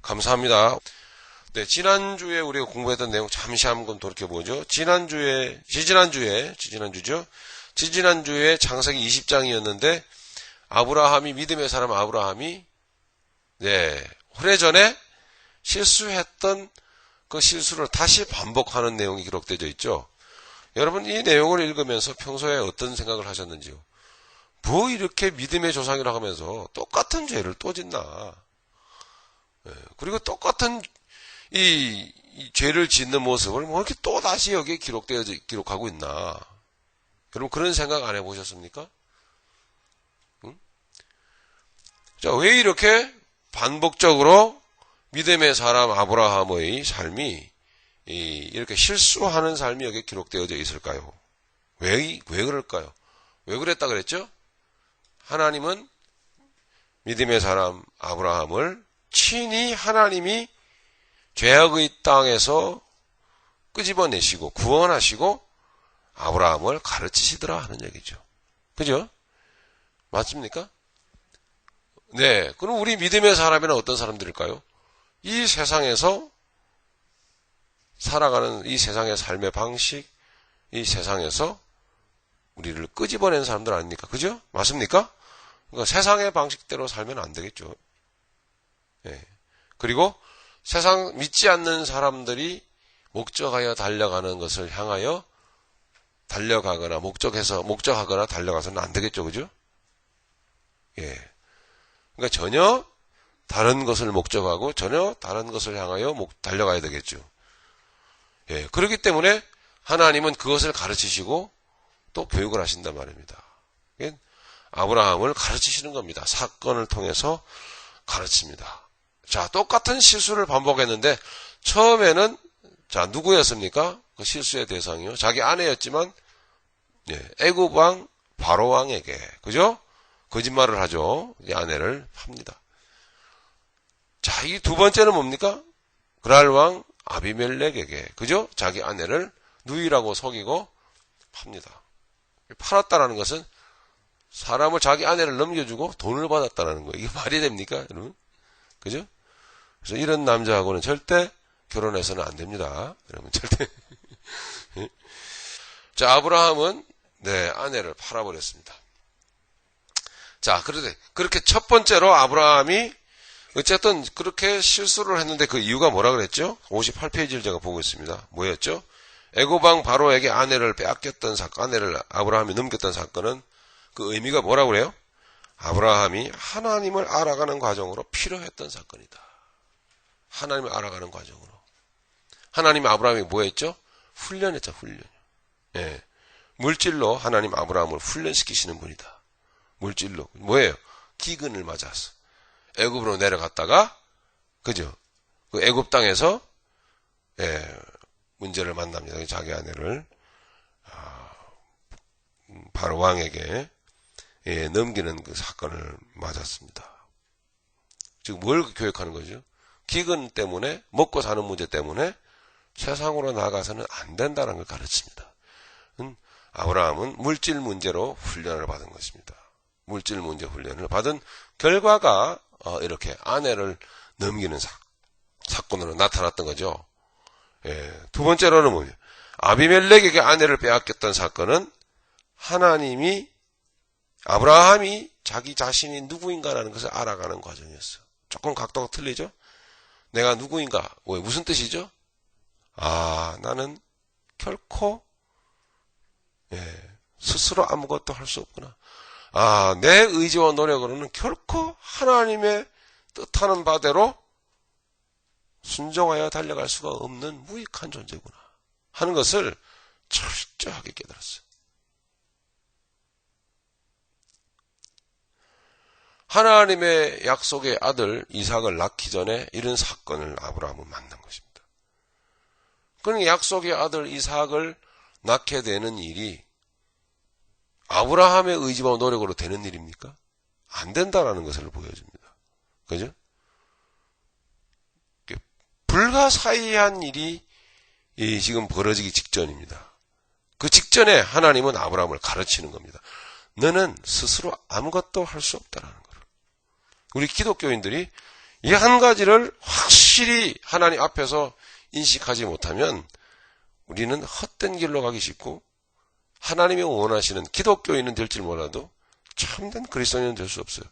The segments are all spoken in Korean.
감사합니다. 네, 지난주에 우리가 공부했던 내용 잠시 한번 돌이켜보죠. 지지난주에 창세기 20장이었는데, 믿음의 사람 아브라함이, 오래전에 실수했던 그 실수를 다시 반복하는 내용이 기록되어 있죠. 여러분, 이 내용을 읽으면서 평소에 어떤 생각을 하셨는지요? 뭐 이렇게 믿음의 조상이라고 하면서 똑같은 죄를 또 짓나? 그리고 똑같은 이 죄를 짓는 모습을 뭐 이렇게 또 다시 여기에 기록하고 있나? 여러분 그런 생각 안 해보셨습니까? 응? 자, 왜 이렇게 반복적으로 믿음의 사람 아브라함의 삶이 이렇게 실수하는 삶이 여기에 기록되어져 있을까요? 왜 그럴까요? 왜 그랬다 그랬죠? 하나님은 믿음의 사람 아브라함을 친히 하나님이 죄악의 땅에서 끄집어내시고 구원하시고 아브라함을 가르치시더라 하는 얘기죠. 그죠? 맞습니까? 네. 그럼 우리 믿음의 사람이란 어떤 사람들일까요? 이 세상에서 살아가는 이 세상의 삶의 방식, 이 세상에서 우리를 끄집어낸 사람들 아닙니까? 그죠? 맞습니까? 그러니까 세상의 방식대로 살면 안 되겠죠. 그리고 세상 믿지 않는 사람들이 목적하여 달려가는 것을 향하여 달려가거나 목적하거나 달려가서는 안 되겠죠. 그죠? 그러니까 전혀 다른 것을 목적하고 전혀 다른 것을 향하여 달려가야 되겠죠. 그렇기 때문에 하나님은 그것을 가르치시고 또 교육을 하신단 말입니다. 아브라함을 가르치시는 겁니다. 사건을 통해서 가르칩니다. 자, 똑같은 실수를 반복했는데 처음에는 누구였습니까? 그 실수의 대상이요. 자기 아내였지만 애굽 왕 바로 왕에게 그죠? 거짓말을 하죠. 이 아내를 팝니다. 자, 이 두 번째는 뭡니까? 그랄 왕 아비멜렉에게 그죠? 자기 아내를 누이라고 속이고 팝니다. 팔았다라는 것은 사람을 자기 아내를 넘겨주고 돈을 받았다라는 거예요. 이게 말이 됩니까, 여러분? 그죠? 그래서 이런 남자하고는 절대 결혼해서는 안 됩니다. 여러분 절대. 자, 아브라함은 아내를 팔아버렸습니다. 자, 그런데 그렇게 첫 번째로 아브라함이 어쨌든 그렇게 실수를 했는데 그 이유가 뭐라 그랬죠? 58페이지를 제가 보고 있습니다. 뭐였죠? 애굽 왕 바로에게 아내를 빼앗겼던 사건, 아내를 아브라함이 넘겼던 사건은 그 의미가 뭐라고 그래요? 아브라함이 하나님을 알아가는 과정으로 필요했던 사건이다. 하나님을 알아가는 과정으로. 하나님 아브라함이 뭐 했죠? 훈련했죠, 훈련. 물질로 하나님 아브라함을 훈련시키시는 분이다. 물질로. 뭐예요? 기근을 맞아서. 애굽으로 내려갔다가, 그죠? 그 애굽 땅에서, 문제를 만납니다. 자기 아내를, 바로 왕에게, 넘기는 그 사건을 맞았습니다. 지금 뭘 교육하는 거죠? 기근 때문에, 먹고 사는 문제 때문에 세상으로 나가서는 안 된다는 걸 가르칩니다. 아브라함은 물질 문제로 훈련을 받은 것입니다. 물질 문제 훈련을 받은 결과가 이렇게 아내를 넘기는 사건으로 나타났던 거죠. 두 번째로는 뭐예요? 아비멜렉에게 아내를 빼앗겼던 사건은 하나님이 아브라함이 자기 자신이 누구인가라는 것을 알아가는 과정이었어요. 조금 각도가 틀리죠? 내가 누구인가? 무슨 뜻이죠? 나는 결코 스스로 아무것도 할 수 없구나. 내 의지와 노력으로는 결코 하나님의 뜻하는 바대로 순종하여 달려갈 수가 없는 무익한 존재구나 하는 것을 철저하게 깨달았어요. 하나님의 약속의 아들 이삭을 낳기 전에 이런 사건을 아브라함은 만난 것입니다. 그러니까 약속의 아들 이삭을 낳게 되는 일이 아브라함의 의지와 노력으로 되는 일입니까? 안 된다라는 것을 보여줍니다. 그죠? 불가사의한 일이 지금 벌어지기 직전입니다. 그 직전에 하나님은 아브라함을 가르치는 겁니다. 너는 스스로 아무것도 할 수 없다라는 거예요. 우리 기독교인들이 이 한 가지를 확실히 확실히 하나님 앞에서 인식하지 못하면 우리는 헛된 길로 가기 쉽고 하나님이 원하시는 기독교인은 될지 몰라도 참된 그리스도인은 될 수 없어요.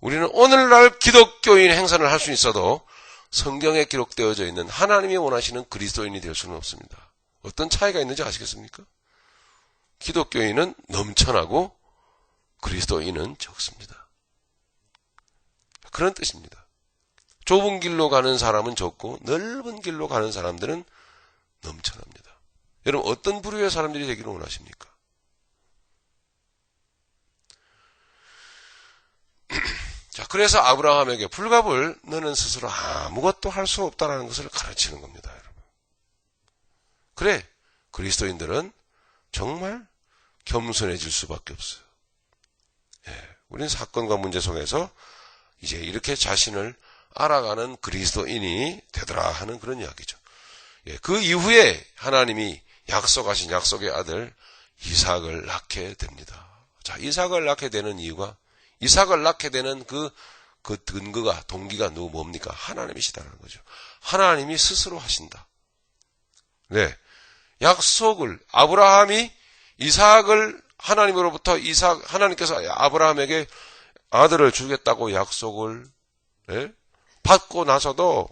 우리는 오늘날 기독교인 행선을 할 수 있어도 성경에 기록되어져 있는 하나님이 원하시는 그리스도인이 될 수는 없습니다. 어떤 차이가 있는지 아시겠습니까? 기독교인은 넘쳐나고 그리스도인은 적습니다. 그런 뜻입니다. 좁은 길로 가는 사람은 적고 넓은 길로 가는 사람들은 넘쳐납니다. 여러분 어떤 부류의 사람들이 되기를 원하십니까? 자, 그래서 아브라함에게 불갑을 너는 스스로 아무것도 할 수 없다는 것을 가르치는 겁니다, 여러분. 그래, 그리스도인들은 정말 겸손해질 수밖에 없어요. 예, 우리는 사건과 문제 속에서 이제 이렇게 자신을 알아가는 그리스도인이 되더라 하는 그런 이야기죠. 예, 그 이후에 하나님이 약속하신 약속의 아들 이삭을 낳게 됩니다. 자, 이삭을 낳게 되는 이유가 이삭을 낳게 되는 그 근거가 동기가 뭡니까? 하나님이시다는 거죠. 하나님이 스스로 하신다. 네, 약속을 아브라함이 이삭을 하나님으로부터 하나님께서 아브라함에게 아들을 주겠다고 약속을 받고 나서도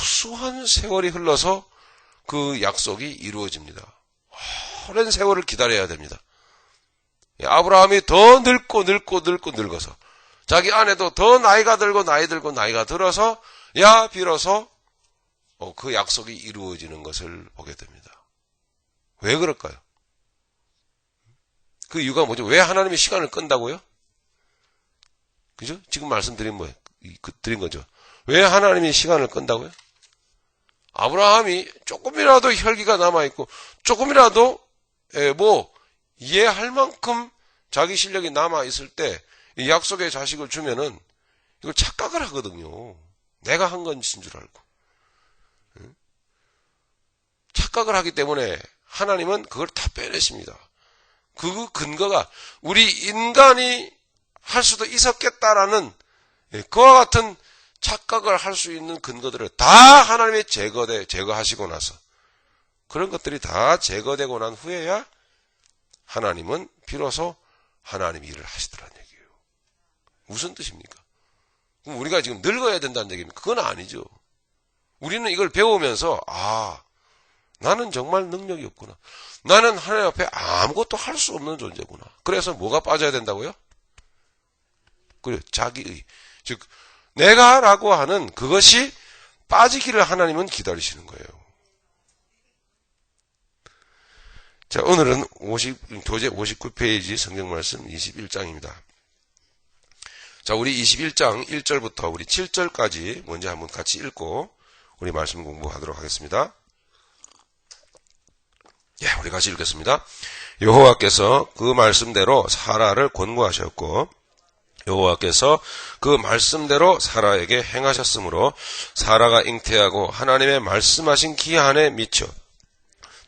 수한 세월이 흘러서 그 약속이 이루어집니다. 오랜 세월을 기다려야 됩니다. 아브라함이 더 늙어서 자기 아내도 더 나이가 들어서 비로소 그 약속이 이루어지는 것을 보게 됩니다. 왜 그럴까요? 그 이유가 뭐죠? 왜 하나님이 시간을 끈다고요? 그죠? 지금 말씀드린 드린 거죠. 왜 하나님이 시간을 끈다고요? 아브라함이 조금이라도 혈기가 남아있고, 조금이라도, 이해할 만큼 자기 실력이 남아있을 때, 이 약속의 자식을 주면은, 이걸 착각을 하거든요. 내가 한 것인 줄 알고. 착각을 하기 때문에 하나님은 그걸 다 빼내십니다. 그 근거가 우리 인간이 할 수도 있었겠다라는 그와 같은 착각을 할 수 있는 근거들을 다 하나님이 제거하시고 나서 그런 것들이 다 제거되고 난 후에야 하나님은 비로소 하나님 일을 하시더라는 얘기예요. 무슨 뜻입니까? 그럼 우리가 지금 늙어야 된다는 얘기입니까? 그건 아니죠. 우리는 이걸 배우면서 나는 정말 능력이 없구나. 나는 하나님 앞에 아무것도 할 수 없는 존재구나. 그래서 뭐가 빠져야 된다고요? 그래요. 자기의. 즉 내가라고 하는 그것이 빠지기를 하나님은 기다리시는 거예요. 자, 오늘은 교재 59페이지 성경 말씀 21장입니다. 자, 우리 21장 1절부터 우리 7절까지 먼저 한번 같이 읽고 우리 말씀 공부하도록 하겠습니다. 예, 우리 같이 읽겠습니다. 여호와께서 그 말씀대로 사라를 권고하셨고 여호와께서 그 말씀대로 사라에게 행하셨으므로 사라가 잉태하고 하나님의 말씀하신 기한에 미쳐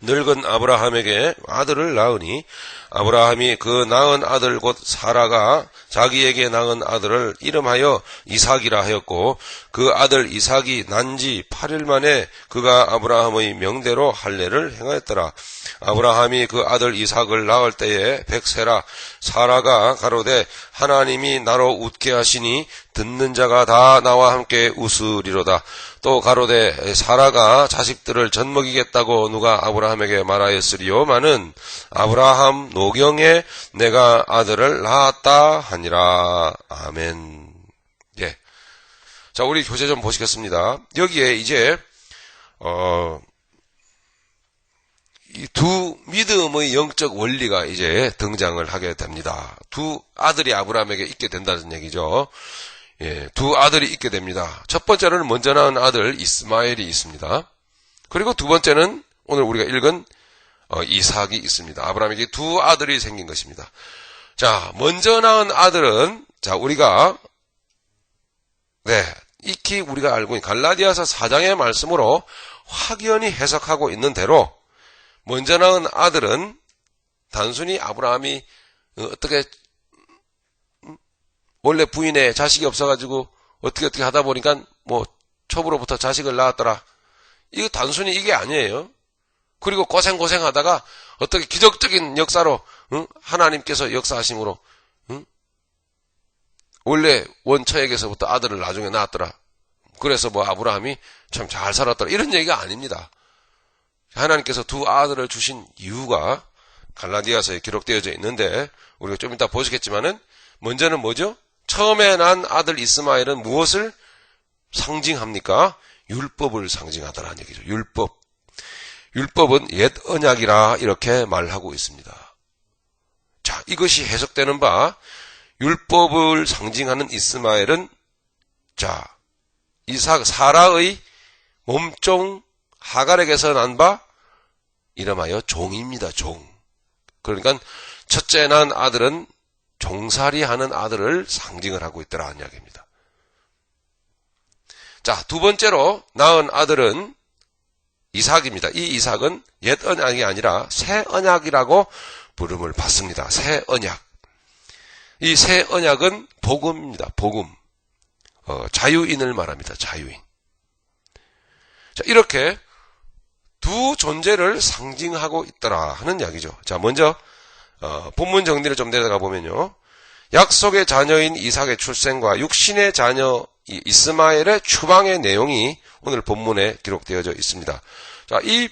늙은 아브라함에게 아들을 낳으니 아브라함이 그 낳은 아들 곧 사라가 자기에게 낳은 아들을 이름하여 이삭이라 하였고 그 아들 이삭이 난 지 8일 만에 그가 아브라함의 명대로 할례를 행하였더라. 아브라함이 그 아들 이삭을 낳을 때에 100세라 사라가 가로되 하나님이 나로 웃게 하시니 듣는 자가 다 나와 함께 웃으리로다. 또 가로되 사라가 자식들을 젖먹이겠다고 누가 아브라함에게 말하였으리요마는 아브라함 노경에 내가 아들을 낳았다 하니라. 아멘. 예. 자, 우리 교재 좀 보시겠습니다. 여기에 이제 이 두 믿음의 영적 원리가 이제 등장을 하게 됩니다. 두 아들이 아브라함에게 있게 된다는 얘기죠. 예, 두 아들이 있게 됩니다. 첫 번째는 먼저 낳은 아들 이스마엘이 있습니다. 그리고 두 번째는 오늘 우리가 읽은 이삭이 있습니다. 아브라함에게 두 아들이 생긴 것입니다. 자, 먼저 낳은 아들은 우리가 익히 우리가 알고 있는 갈라디아서 4장의 말씀으로 확연히 해석하고 있는 대로 먼저 낳은 아들은 단순히 아브라함이 어떻게 원래 부인의 자식이 없어가지고 어떻게 하다 보니까 초부로부터 자식을 낳았더라. 이거 단순히 이게 아니에요. 그리고 고생하다가 어떻게 기적적인 역사로 하나님께서 역사하심으로 원래 원처에게서부터 아들을 나중에 낳았더라. 그래서 뭐 아브라함이 참 잘 살았더라. 이런 얘기가 아닙니다. 하나님께서 두 아들을 주신 이유가 갈라디아서에 기록되어져 있는데 우리가 좀 이따 보시겠지만은 먼저는 뭐죠? 처음에 난 아들 이스마엘은 무엇을 상징합니까? 율법을 상징하더라는 얘기죠. 율법은 옛 언약이라 이렇게 말하고 있습니다. 자, 이것이 해석되는 바 율법을 상징하는 이스마엘은 자, 이삭 사라의 몸종 하갈에게서 난 바 이름하여 종입니다. 종. 그러니까 첫째 난 아들은 종살이하는 아들을 상징을 하고 있더라는 이야기입니다. 자, 두 번째로 낳은 아들은 이삭입니다. 이 이삭은 옛 언약이 아니라 새 언약이라고 부름을 받습니다. 새 언약. 이 새 언약은 복음입니다. 복음. 자유인을 말합니다. 자유인. 자, 이렇게 두 존재를 상징하고 있더라 하는 이야기죠. 자, 먼저 본문 정리를 좀 내려가 보면요. 약속의 자녀인 이삭의 출생과 육신의 자녀 이스마엘의 추방의 내용이 오늘 본문에 기록되어져 있습니다. 자, 이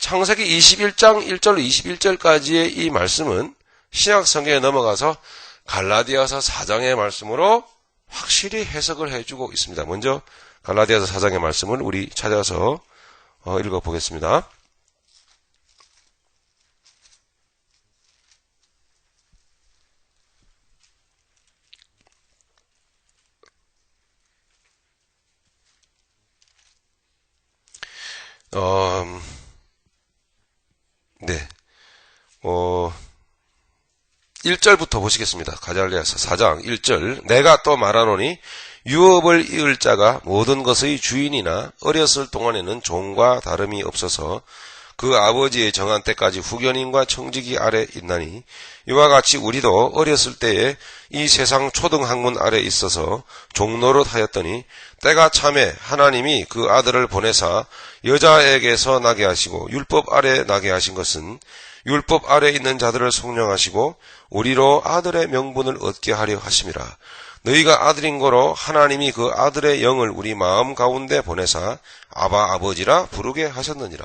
창세기 21장 1절로 21절까지의 이 말씀은 신약 성경에 넘어가서 갈라디아서 4장의 말씀으로 확실히 해석을 해주고 있습니다. 먼저 갈라디아서 4장의 말씀을 우리 찾아서 읽어보겠습니다. 네. 1절부터 보시겠습니다. 갈라디아서 4장 1절. 내가 또 말하노니 유업을 이을 자가 모든 것의 주인이나 어렸을 동안에는 종과 다름이 없어서 그 아버지의 정한 때까지 후견인과 청지기 아래 있나니 이와 같이 우리도 어렸을 때에 이 세상 초등학문 아래 있어서 종노릇 하였더니 때가 참에 하나님이 그 아들을 보내사 여자에게서 나게 하시고 율법 아래 나게 하신 것은 율법 아래 있는 자들을 속량하시고 우리로 아들의 명분을 얻게 하려 하심이라. 너희가 아들인 거로 하나님이 그 아들의 영을 우리 마음 가운데 보내사 아바 아버지라 부르게 하셨느니라.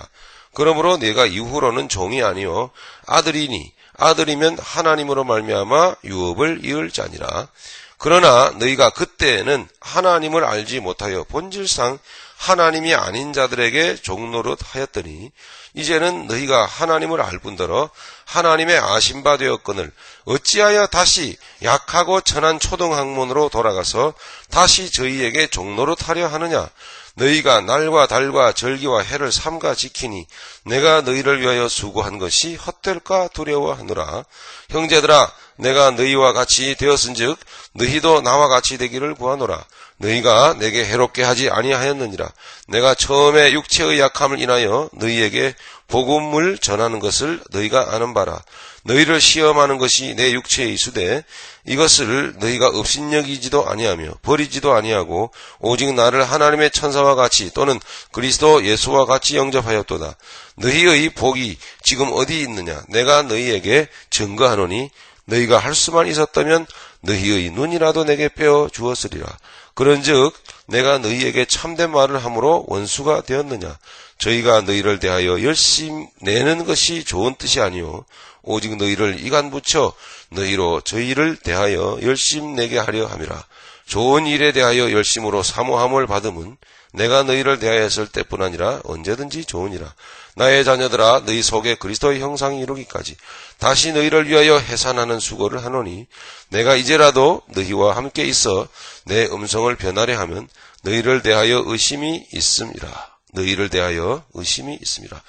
그러므로 내가 이후로는 종이 아니요 아들이니 아들이면 하나님으로 말미암아 유업을 이을 자니라. 그러나 너희가 그때에는 하나님을 알지 못하여 본질상 하나님이 아닌 자들에게 종노릇 하였더니 이제는 너희가 하나님을 알 뿐더러 하나님의 아심바 되었거늘 어찌하여 다시 약하고 천한 초등학문으로 돌아가서 다시 저희에게 종노릇 하려 하느냐. 너희가 날과 달과 절기와 해를 삼가 지키니 내가 너희를 위하여 수고한 것이 헛될까 두려워하노라. 형제들아, 내가 너희와 같이 되었은즉 너희도 나와 같이 되기를 구하노라. 너희가 내게 해롭게 하지 아니하였느니라. 내가 처음에 육체의 약함을 인하여 너희에게 복음을 전하는 것을 너희가 아는 바라. 너희를 시험하는 것이 내 육체의 이수되 이것을 너희가 업신여기지도 아니하며 버리지도 아니하고 오직 나를 하나님의 천사와 같이 또는 그리스도 예수와 같이 영접하였도다. 너희의 복이 지금 어디 있느냐? 내가 너희에게 증거하노니 너희가 할 수만 있었다면 너희의 눈이라도 내게 빼어 주었으리라. 그런즉 내가 너희에게 참된 말을 함으로 원수가 되었느냐? 저희가 너희를 대하여 열심 내는 것이 좋은 뜻이 아니요 오직 너희를 이간 붙여 너희로 저희를 대하여 열심 내게 하려 함이라. 좋은 일에 대하여 열심으로 사모함을 받음은 내가 너희를 대하였을 때뿐 아니라 언제든지 좋으니라. 나의 자녀들아, 너희 속에 그리스도의 형상이 이루기까지 다시 너희를 위하여 해산하는 수고를 하노니 내가 이제라도 너희와 함께 있어 내 음성을 변하려 하면 너희를 대하여 의심이 있음이라. 너희를 대하여 의심이 있음이라.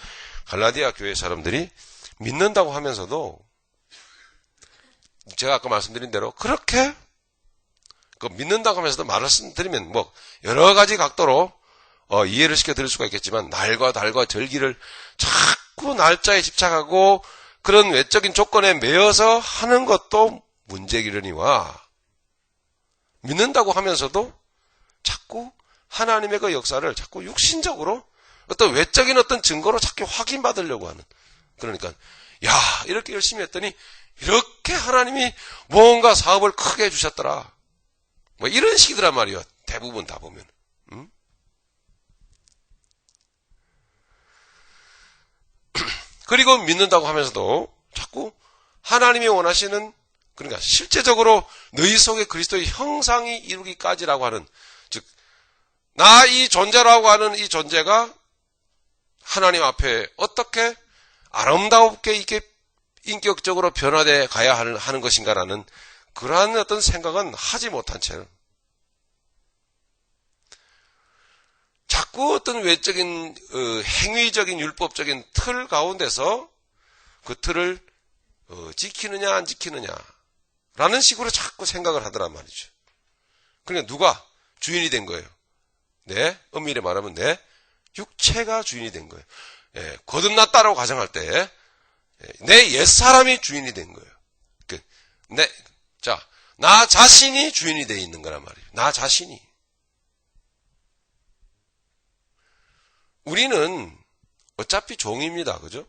갈라디아 교회 사람들이 믿는다고 하면서도 제가 아까 말씀드린 대로 그렇게 믿는다고 하면서도 말씀드리면 뭐 여러 가지 각도로 이해를 시켜드릴 수가 있겠지만 날과 달과 절기를 자꾸 날짜에 집착하고 그런 외적인 조건에 매여서 하는 것도 문제기려니와 믿는다고 하면서도 자꾸 하나님의 그 역사를 자꾸 육신적으로 어떤 외적인 어떤 증거로 자꾸 확인받으려고 하는. 그러니까 야, 이렇게 열심히 했더니 이렇게 하나님이 뭔가 사업을 크게 해주셨더라. 뭐 이런 식이더란 말이에요. 대부분 다 보면. 그리고 믿는다고 하면서도 자꾸 하나님이 원하시는, 그러니까 실제적으로 너희 속에 그리스도의 형상이 이루기까지라고 하는, 즉 나 이 존재라고 하는 이 존재가 하나님 앞에 어떻게 아름답게 이렇게 인격적으로 변화돼 가야 하는 것인가라는 그러한 어떤 생각은 하지 못한 채 자꾸 어떤 외적인 행위적인 율법적인 틀 가운데서 그 틀을 지키느냐 안 지키느냐라는 식으로 자꾸 생각을 하더란 말이죠. 그러니까 누가 주인이 된 거예요? 엄밀히 말하면 내 육체가 주인이 된 거예요. 거듭났다라고 가정할 때 내 옛사람이 주인이 된 거예요. 나 자신이 주인이 되어 있는 거란 말이에요. 나 자신이. 우리는 어차피 종입니다. 그죠?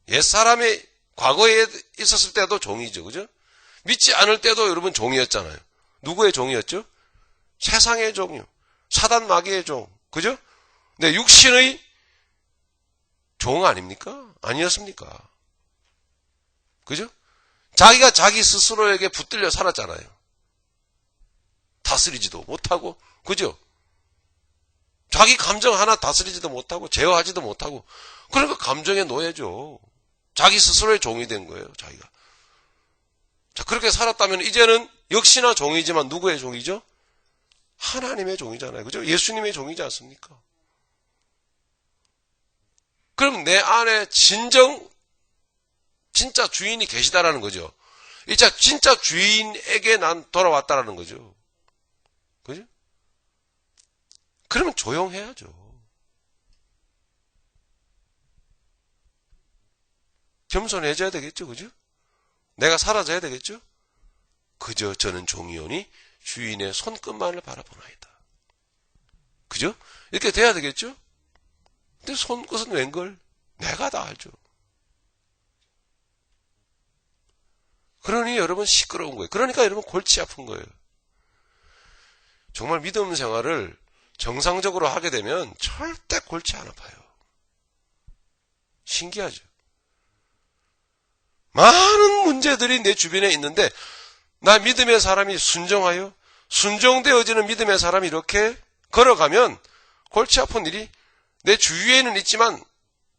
옛사람이 과거에 있었을 때도 종이죠. 그죠? 믿지 않을 때도 여러분 종이었잖아요. 누구의 종이었죠? 세상의 종이요. 사단 마귀의 종. 그죠? 네, 육신의 종 아닙니까? 아니었습니까? 그죠? 자기가 자기 스스로에게 붙들려 살았잖아요. 다스리지도 못하고, 그죠? 자기 감정 하나 다스리지도 못하고, 제어하지도 못하고, 그러니까 감정의 노예죠. 자기 스스로의 종이 된 거예요, 자기가. 자, 그렇게 살았다면 이제는 역시나 종이지만 누구의 종이죠? 하나님의 종이잖아요. 그죠? 예수님의 종이지 않습니까? 그럼 내 안에 진짜 주인이 계시다라는 거죠. 진짜 주인에게 난 돌아왔다라는 거죠. 그죠? 그러면 조용해야죠. 겸손해져야 되겠죠. 그죠? 내가 사라져야 되겠죠? 그저 저는 종이오니 주인의 손끝만을 바라보나이다. 그죠? 이렇게 돼야 되겠죠? 근데 손끝은 웬걸? 내가 다 알죠. 그러니 여러분 시끄러운 거예요. 그러니까 여러분 골치 아픈 거예요. 정말 믿음 생활을 정상적으로 하게 되면 절대 골치 안 아파요. 신기하죠. 많은 문제들이 내 주변에 있는데 나 믿음의 사람이 순종되어지는 믿음의 사람이 이렇게 걸어가면 골치 아픈 일이 내 주위에는 있지만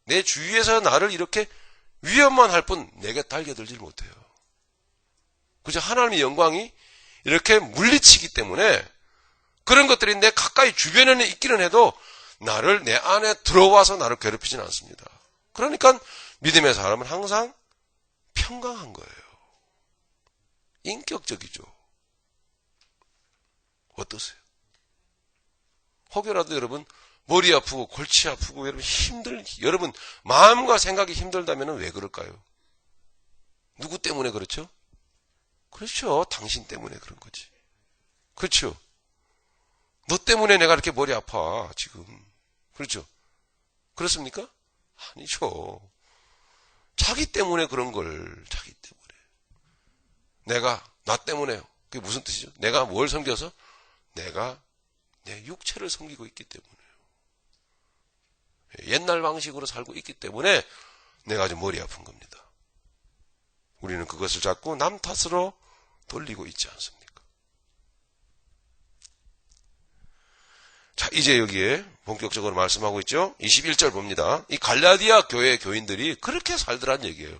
내 주위에서 나를 이렇게 위협만 할 뿐 내게 달겨들질 못해요. 그저 하나님의 영광이 이렇게 물리치기 때문에 그런 것들이 내 가까이 주변에는 있기는 해도 나를 내 안에 들어와서 나를 괴롭히지는 않습니다. 그러니까 믿음의 사람은 항상 평강한 거예요. 인격적이죠. 어떠세요? 혹여라도 여러분 머리 아프고 골치 아프고 여러분 마음과 생각이 힘들다면 왜 그럴까요? 누구 때문에 그렇죠? 그렇죠. 당신 때문에 그런 거지. 그렇죠. 너 때문에 내가 이렇게 머리 아파 지금. 그렇죠. 그렇습니까? 아니죠. 자기 때문에 그런 걸 자기 때문에. 나 때문에요. 그게 무슨 뜻이죠? 내가 뭘 섬겨서? 내가 내 육체를 섬기고 있기 때문에요. 옛날 방식으로 살고 있기 때문에 내가 아주 머리 아픈 겁니다. 우리는 그것을 자꾸 남 탓으로 돌리고 있지 않습니까? 자, 이제 여기에 본격적으로 말씀하고 있죠. 21절 봅니다. 이 갈라디아 교회 교인들이 그렇게 살더란 얘기예요.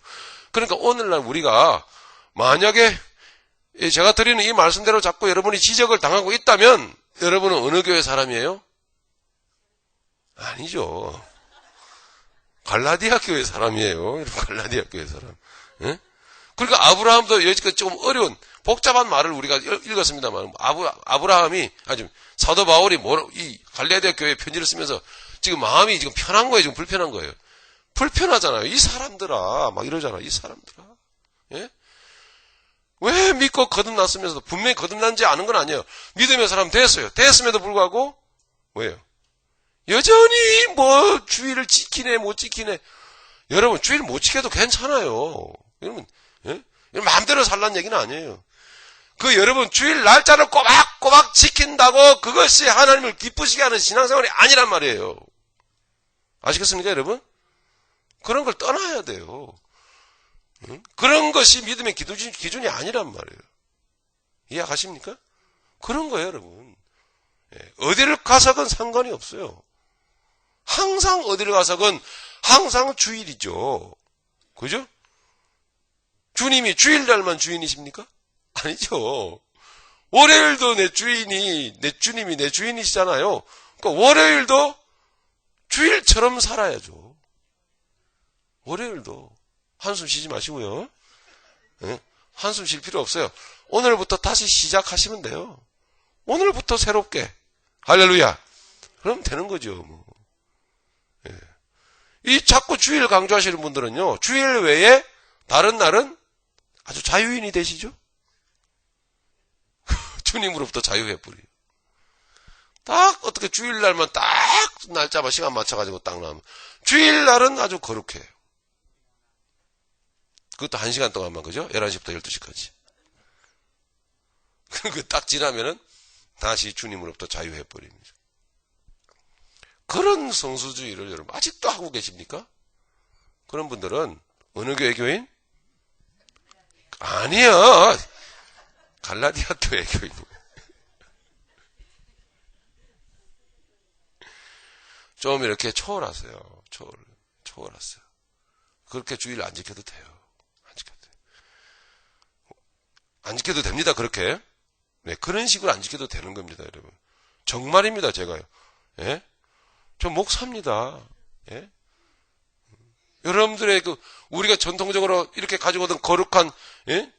그러니까 오늘날 우리가 만약에 제가 드리는 이 말씀대로 자꾸 여러분이 지적을 당하고 있다면 여러분은 어느 교회 사람이에요? 아니죠. 갈라디아 교회 사람이에요. 갈라디아 교회 사람. 예? 그러니까 아브라함도 여지껏 조금 어려운 복잡한 말을 우리가 읽었습니다만 아브라함이 사도 바울이 이 갈라디아 교회 편지를 쓰면서 지금 마음이 지금 편한 거예요. 지금 불편한 거예요. 불편하잖아요. 이 사람들아 막 이러잖아요. 이 사람들아. 예? 왜 믿고 거듭났으면서도 분명히 거듭난지 아는 건 아니에요. 믿음의 사람 됐어요. 됐음에도 불구하고 왜요? 여전히 뭐 주의를 지키네 못 지키네. 여러분 주의를 못 지켜도 괜찮아요. 여러분 예? 마음대로 살라는 얘기는 아니에요. 그 여러분 주일 날짜를 꼬박꼬박 지킨다고 그것이 하나님을 기쁘시게 하는 신앙생활이 아니란 말이에요. 아시겠습니까 여러분? 그런 걸 떠나야 돼요. 응? 그런 것이 믿음의 기준이 아니란 말이에요. 이해하십니까? 그런 거예요 여러분. 예. 어디를 가서건 상관이 없어요. 항상 어디를 가서건 항상 주일이죠. 그죠? 주님이 주일날만 주인이십니까? 아니죠. 월요일도 내 주님이 내 주인이시잖아요. 그러니까 월요일도 주일처럼 살아야죠. 월요일도. 한숨 쉬지 마시고요. 네? 한숨 쉴 필요 없어요. 오늘부터 다시 시작하시면 돼요. 오늘부터 새롭게. 할렐루야. 그럼 되는 거죠. 뭐. 네. 이 자꾸 주일 강조하시는 분들은요. 주일 외에 다른 날은 아주 자유인이 되시죠? 주님으로부터 자유해버려요. 딱 어떻게 주일날만 딱 날짜만 시간 맞춰가지고 딱 나오면 주일날은 아주 거룩해요. 그것도 1시간 동안만 그죠? 11시부터 12시까지. 그 딱 지나면은 다시 주님으로부터 자유해버립니다. 그런 성수주의를 여러분 아직도 하고 계십니까? 그런 분들은 어느 교회 교인? 아니요. 갈라디아 교회 교인. 좀 이렇게 초월하세요. 초월하세요. 그렇게 주의를 안 지켜도 돼요. 안 지켜도 됩니다. 그렇게. 네, 그런 식으로 안 지켜도 되는 겁니다, 여러분. 정말입니다, 제가요. 예? 저 목사입니다. 예? 여러분들의 우리가 전통적으로 이렇게 가지고 오던 거룩한, 예?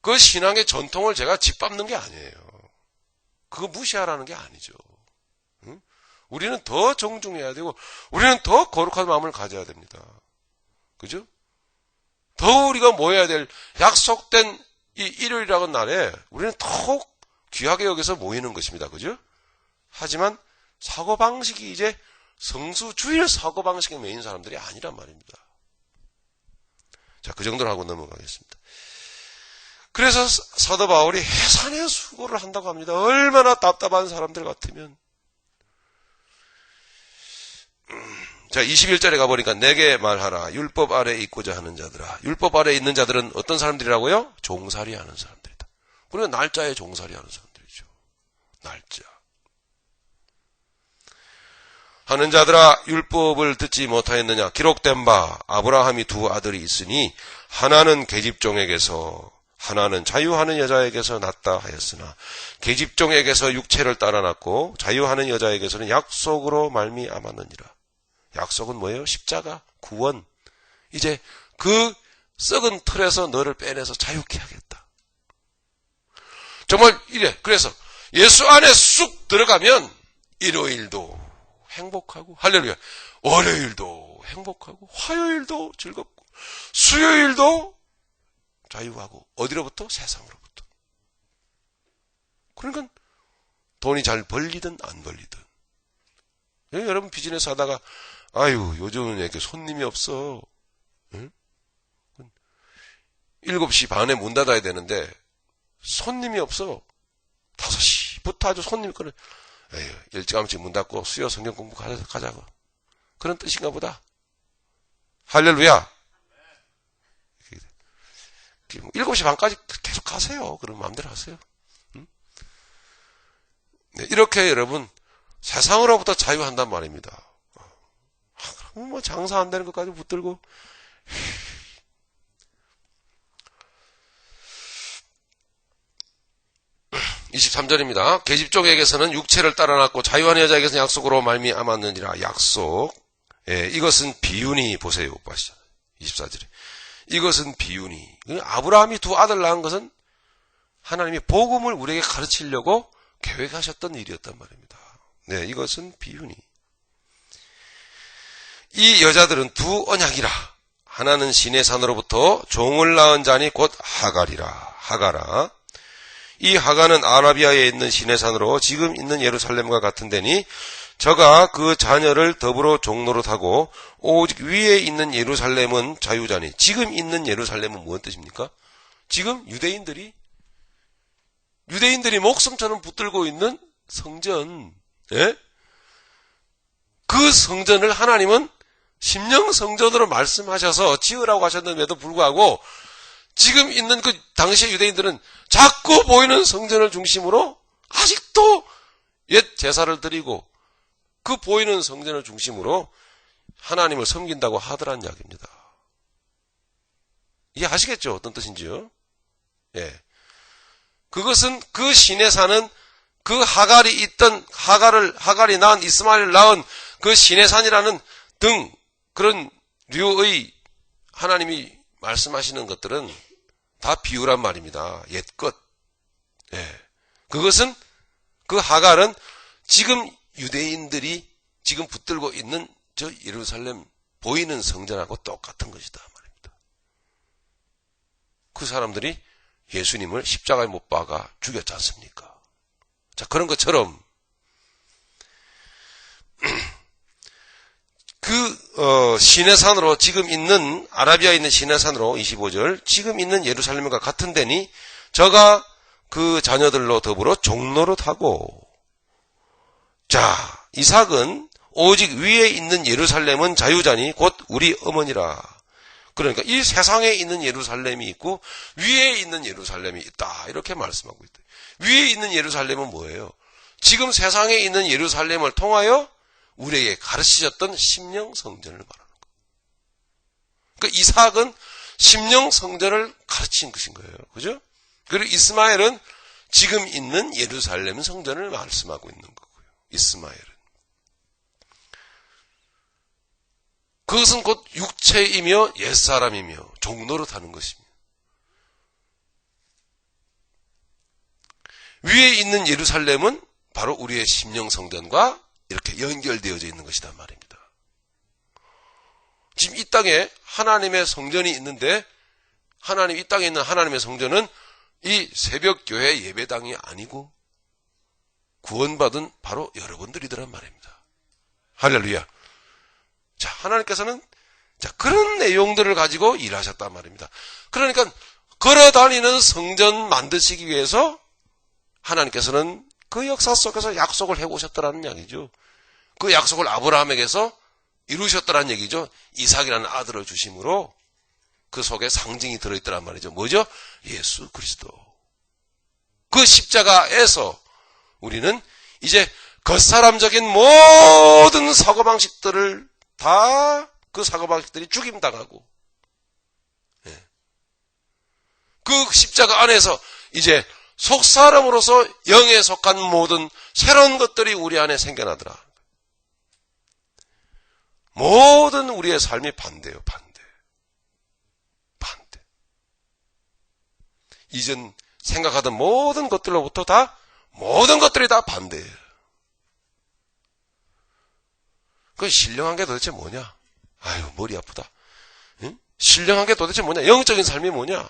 그 신앙의 전통을 제가 짓밟는 게 아니에요. 그거 무시하라는 게 아니죠. 응? 우리는 더 정중해야 되고, 우리는 더 거룩한 마음을 가져야 됩니다. 그죠? 더 우리가 모여야 될 약속된 이 일요일이라는 날에 우리는 더욱 귀하게 여기서 모이는 것입니다. 그죠? 하지만 사고방식이 이제 성수주일 사고방식의 메인 사람들이 아니란 말입니다. 자, 그 정도로 하고 넘어가겠습니다. 그래서 사도 바울이 해산의 수고를 한다고 합니다. 얼마나 답답한 사람들 같으면. 자, 21절에 가보니까 내게 말하라. 율법 아래에 있고자 하는 자들아. 율법 아래에 있는 자들은 어떤 사람들이라고요? 종살이 하는 사람들이다. 그러니까 날짜에 종살이 하는 사람들이죠. 날짜. 하는 자들아 율법을 듣지 못하였느냐. 기록된 바 아브라함이 두 아들이 있으니 하나는 계집종에게서 하나는 자유하는 여자에게서 낳다 하였으나 계집종에게서 육체를 따라 낳고 자유하는 여자에게서는 약속으로 말미암았느니라. 약속은 뭐예요? 십자가, 구원. 이제 그 썩은 틀에서 너를 빼내서 자유케 하겠다. 정말 이래. 그래서 예수 안에 쑥 들어가면 일요일도 행복하고 할렐루야. 월요일도 행복하고 화요일도 즐겁고 수요일도 자유하고 어디로부터? 세상으로부터. 그러니까 돈이 잘 벌리든 안 벌리든. 여러분 비즈니스 하다가 아유 요즘은 왜 이렇게 손님이 없어. 응? 7시 반에 문 닫아야 되는데 손님이 없어. 5시부터 아주 손님이 그래. 에휴, 일찌감치 문 닫고 수요 성경 공부 가자고. 그런 뜻인가 보다. 할렐루야. 7시 반까지 계속 가세요. 그럼 마음대로 하세요. 응? 네, 이렇게 여러분 세상으로부터 자유한단 말입니다. 뭐 장사 안 되는 것까지 붙들고. 23절입니다. 계집종에게서는 육체를 따라 낳고 자유한 여자에게서는 약속으로 말미암았느니라. 약속. 예, 이것은 비유니 보세요. 24절에. 이것은 비유니. 아브라함이 두 아들 낳은 것은 하나님이 복음을 우리에게 가르치려고 계획하셨던 일이었단 말입니다. 네, 이것은 비유니. 이 여자들은 두 언약이라. 하나는 시내산으로부터 종을 낳은 자니 곧 하갈이라. 하가라. 이 하가는 아라비아에 있는 시내산으로 지금 있는 예루살렘과 같은 데니 저가 그 자녀를 더불어 종로로 타고 오직 위에 있는 예루살렘은 자유자니. 지금 있는 예루살렘은 무슨 뜻입니까? 지금 유대인들이 목숨처럼 붙들고 있는 성전, 예? 그 성전을 하나님은 심령 성전으로 말씀하셔서 지으라고 하셨는데도 불구하고 지금 있는 그 당시의 유대인들은 자꾸 보이는 성전을 중심으로 아직도 옛 제사를 드리고 그 보이는 성전을 중심으로 하나님을 섬긴다고 하더란 이야기입니다. 이해하시겠죠? 어떤 뜻인지요? 예. 그것은 그 신에 사는 그 하갈이 낳은 이스마엘을 낳은 그 시내산이라는 등 그런 류의 하나님이 말씀하시는 것들은 다 비유란 말입니다. 옛것. 예. 그것은 그 하갈은 지금 유대인들이 지금 붙들고 있는 저 예루살렘 보이는 성전하고 똑같은 것이다 말입니다. 그 사람들이 예수님을 십자가에 못 박아 죽였지 않습니까? 자, 그런 것처럼 시내산으로 지금 있는 아라비아에 있는 시내산으로 25절 지금 있는 예루살렘과 같은 데니 저가 그 자녀들로 더불어 종로로 타고 자 이삭은 오직 위에 있는 예루살렘은 자유자니 곧 우리 어머니라. 그러니까 이 세상에 있는 예루살렘이 있고 위에 있는 예루살렘이 있다 이렇게 말씀하고 있다. 위에 있는 예루살렘은 뭐예요? 지금 세상에 있는 예루살렘을 통하여 우리에게 가르치셨던 심령 성전을 말하는 거예요. 그러니까 이삭은 심령 성전을 가르친 것인 거예요. 그죠? 그리고 이스마엘은 지금 있는 예루살렘 성전을 말씀하고 있는 거고요. 이스마엘은. 그것은 곧 육체이며 옛사람이며 종노릇하는 것입니다. 위에 있는 예루살렘은 바로 우리의 심령 성전과 이렇게 연결되어져 있는 것이다 말입니다. 지금 이 땅에 하나님의 성전이 있는데 이 땅에 있는 하나님의 성전은 이 새벽교회 예배당이 아니고 구원받은 바로 여러분들이더란 말입니다. 할렐루야. 자, 하나님께서는 그런 내용들을 가지고 일하셨단 말입니다. 그러니까 걸어다니는 성전 만드시기 위해서 하나님께서는 그 역사 속에서 약속을 해오셨더라는 이야기죠. 그 약속을 아브라함에게서 이루셨더라는 얘기죠. 이삭이라는 아들을 주심으로 그 속에 상징이 들어있더란 말이죠. 뭐죠? 예수 그리스도. 그 십자가에서 우리는 이제 겉사람적인 모든 사고방식들을 다 그 사고방식들이 죽임당하고 그 십자가 안에서 이제 속사람으로서 영에 속한 모든 새로운 것들이 우리 안에 생겨나더라. 모든 우리의 삶이 반대예요. 반대. 이전 생각하던 모든 것들로부터 모든 것들이 다 반대예요. 그 신령한 게 도대체 뭐냐? 아유, 머리 아프다. 응? 신령한 게 도대체 뭐냐? 영적인 삶이 뭐냐?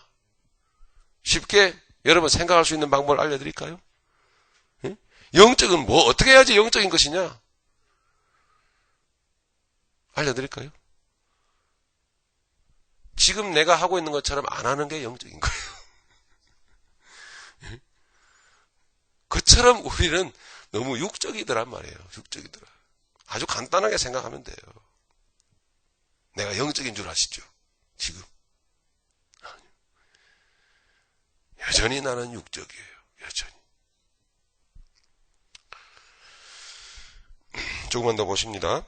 쉽게 여러분 생각할 수 있는 방법을 알려드릴까요? 응? 영적은 뭐 어떻게 해야지 영적인 것이냐? 알려드릴까요? 지금 내가 하고 있는 것처럼 안 하는 게 영적인 거예요. 그처럼 우리는 너무 육적이더란 말이에요. 육적이더라. 아주 간단하게 생각하면 돼요. 내가 영적인 줄 아시죠? 지금. 여전히 나는 육적이에요. 여전히. 조금만 더 보십니다.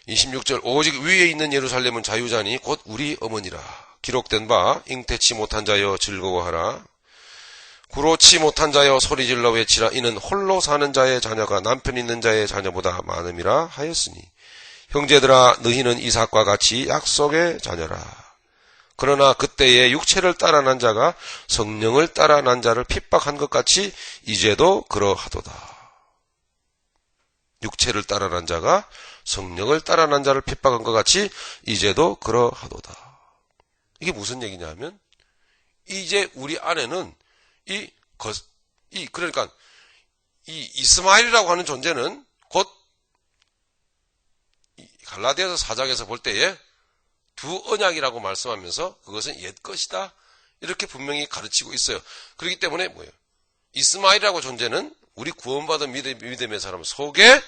26절 오직 위에 있는 예루살렘은 자유자니 곧 우리 어머니라. 기록된 바 잉태치 못한 자여 즐거워하라. 구로치 못한 자여 소리질러 외치라. 이는 홀로 사는 자의 자녀가 남편 있는 자의 자녀보다 많음이라 하였으니 형제들아 너희는 이삭과 같이 약속의 자녀라. 그러나 그때에 육체를 따라 난 자가 성령을 따라 난 자를 핍박한 것 같이 이제도 그러하도다. 육체를 따라 난 자가 성령을 따라 난 자를 핍박한 것 같이 이제도 그러하도다. 이게 무슨 얘기냐 하면 이제 우리 안에는 그러니까 이 이스마엘이라고 하는 존재는 곧 갈라디아서 4장에서 볼 때에 두 언약이라고 말씀하면서 그것은 옛 것이다. 이렇게 분명히 가르치고 있어요. 그렇기 때문에 뭐예요? 이스마엘이라고 존재는 우리 구원받은 믿음의 사람 속에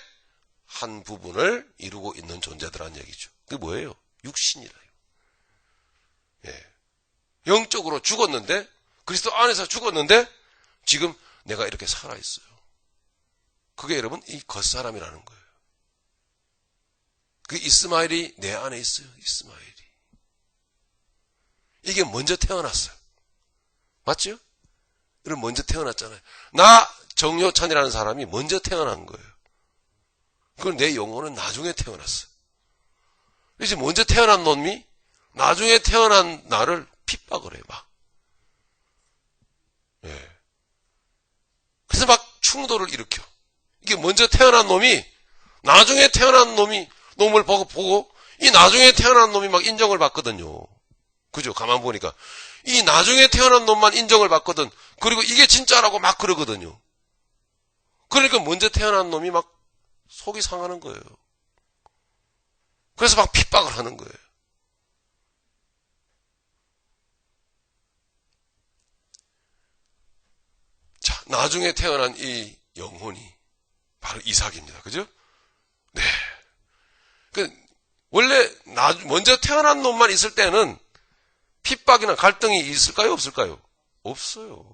한 부분을 이루고 있는 존재들한 얘기죠. 그게 뭐예요? 육신이라요. 예. 영적으로 죽었는데, 그리스도 안에서 죽었는데, 지금 내가 이렇게 살아있어요. 그게 여러분, 이 겉사람이라는 거예요. 그 이스마엘이 내 안에 있어요. 이스마엘이. 이게 먼저 태어났어요. 맞죠? 여러분 먼저 태어났잖아요. 나 정효찬이라는 사람이 먼저 태어난 거예요. 그럼 내 영혼은 나중에 태어났어. 이제 먼저 태어난 놈이 나중에 태어난 나를 핍박을 해, 막. 예. 그래서 막 충돌을 일으켜. 이게 먼저 태어난 놈이 나중에 태어난 놈을 보고 이 나중에 태어난 놈이 막 인정을 받거든요. 그죠? 가만 보니까. 이 나중에 태어난 놈만 인정을 받거든. 그리고 이게 진짜라고 막 그러거든요. 그러니까 먼저 태어난 놈이 막 속이 상하는 거예요. 그래서 막 핍박을 하는 거예요. 자, 나중에 태어난 이 영혼이 바로 이삭입니다. 그죠? 네. 원래 먼저 태어난 놈만 있을 때는 핍박이나 갈등이 있을까요? 없을까요? 없어요.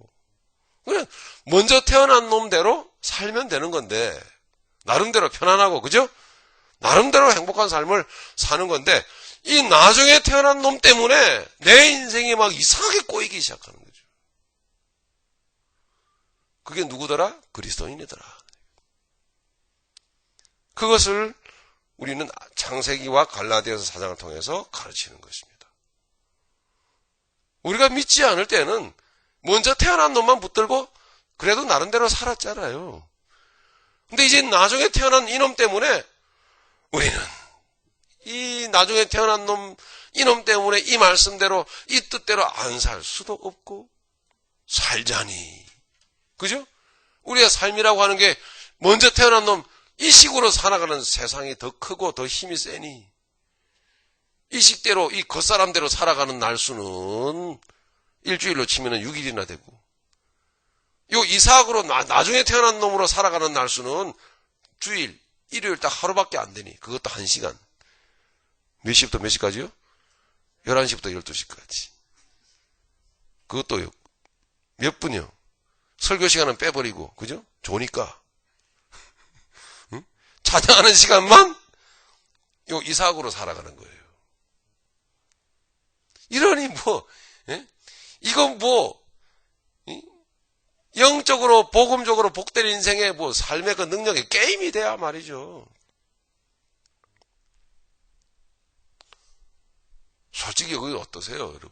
그냥 먼저 태어난 놈대로 살면 되는 건데 나름대로 편안하고 그죠? 나름대로 행복한 삶을 사는 건데 이 나중에 태어난 놈 때문에 내 인생이 막 이상하게 꼬이기 시작하는 거죠. 그게 누구더라? 그리스도인이더라. 그것을 우리는 창세기와 갈라디아서 4장을 통해서 가르치는 것입니다. 우리가 믿지 않을 때는 먼저 태어난 놈만 붙들고 그래도 나름대로 살았잖아요. 근데 이제 나중에 태어난 이놈 때문에 우리는 이 나중에 태어난 이놈 때문에 이 말씀대로 이 뜻대로 안 살 수도 없고 살자니. 그죠? 우리의 삶이라고 하는 게 먼저 태어난 놈 이 식으로 살아가는 세상이 더 크고 더 힘이 세니 이 식대로 이 겉사람대로 살아가는 날수는 일주일로 치면 6일이나 되고 요 이삭으로 나중에 태어난 놈으로 살아가는 날수는 주일, 일요일 딱 하루밖에 안 되니 그것도 1시간. 몇 시부터 몇 시까지요? 11시부터 12시까지. 그것도 몇 분이요? 설교 시간은 빼버리고 그죠? 좋으니까. 응? 찬양하는 시간만 요 이삭으로 살아가는 거예요. 이러니 이건 영적으로 복음적으로 복된 인생의 삶의 그 능력이 게임이 돼야 말이죠. 솔직히 그게 어떠세요, 여러분?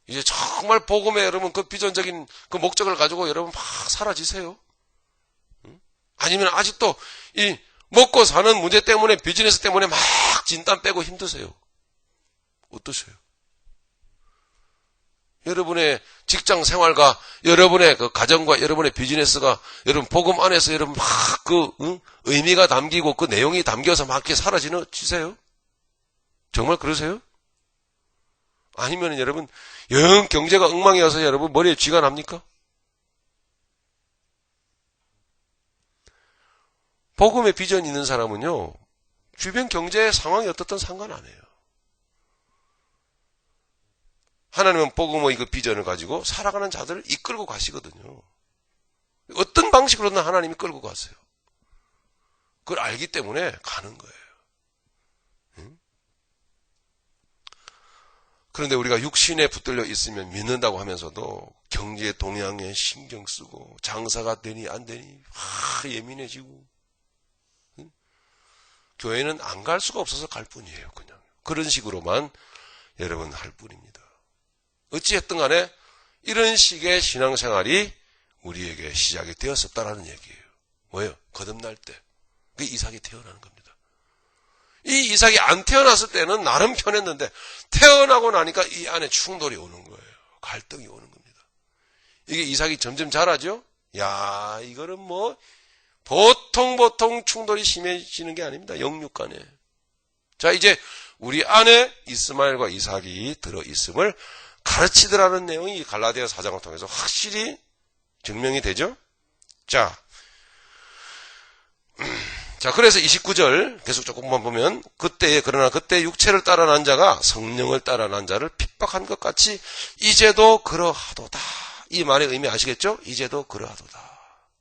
이제 정말 복음에 여러분 그 비전적인 그 목적을 가지고 여러분 막 사라지세요? 아니면 아직도 이 먹고 사는 문제 때문에 비즈니스 때문에 막 진땀 빼고 힘드세요? 어떠세요? 여러분의 직장 생활과 여러분의 그 가정과 여러분의 비즈니스가 여러분 복음 안에서 여러분 막 의미가 담기고 그 내용이 담겨서 막 이렇게 사라지세요? 정말 그러세요? 아니면 여러분 영 경제가 엉망이어서 여러분 머리에 쥐가 납니까? 복음의 비전이 있는 사람은요 주변 경제 상황이 어떻든 상관 안 해요. 하나님은 복음의 그 비전을 가지고 살아가는 자들을 이끌고 가시거든요. 어떤 방식으로든 하나님이 끌고 가세요. 그걸 알기 때문에 가는 거예요. 그런데 우리가 육신에 붙들려 있으면 믿는다고 하면서도 경제 동향에 신경 쓰고 장사가 되니 안 되니 예민해지고 교회는 안 갈 수가 없어서 갈 뿐이에요. 그냥 그런 식으로만 여러분 할 뿐입니다. 어찌했든 간에 이런 식의 신앙생활이 우리에게 시작이 되었었다라는 얘기예요. 뭐예요? 거듭날 때. 그게 이삭이 태어나는 겁니다. 이 이삭이 안 태어났을 때는 나름 편했는데 태어나고 나니까 이 안에 충돌이 오는 거예요. 갈등이 오는 겁니다. 이게 이삭이 점점 자라죠? 야, 이거는 뭐, 보통 충돌이 심해지는 게 아닙니다. 영육 간에. 자, 이제 우리 안에 이스마엘과 이삭이 들어있음을 가르치더라는 내용이 갈라디아 4장을 통해서 확실히 증명이 되죠? 자, 그래서 29절 계속 조금만 보면 그러나 그때 육체를 따라 난 자가 성령을 따라 난 자를 핍박한 것 같이 이제도 그러하도다. 이 말의 의미 아시겠죠? 이제도 그러하도다.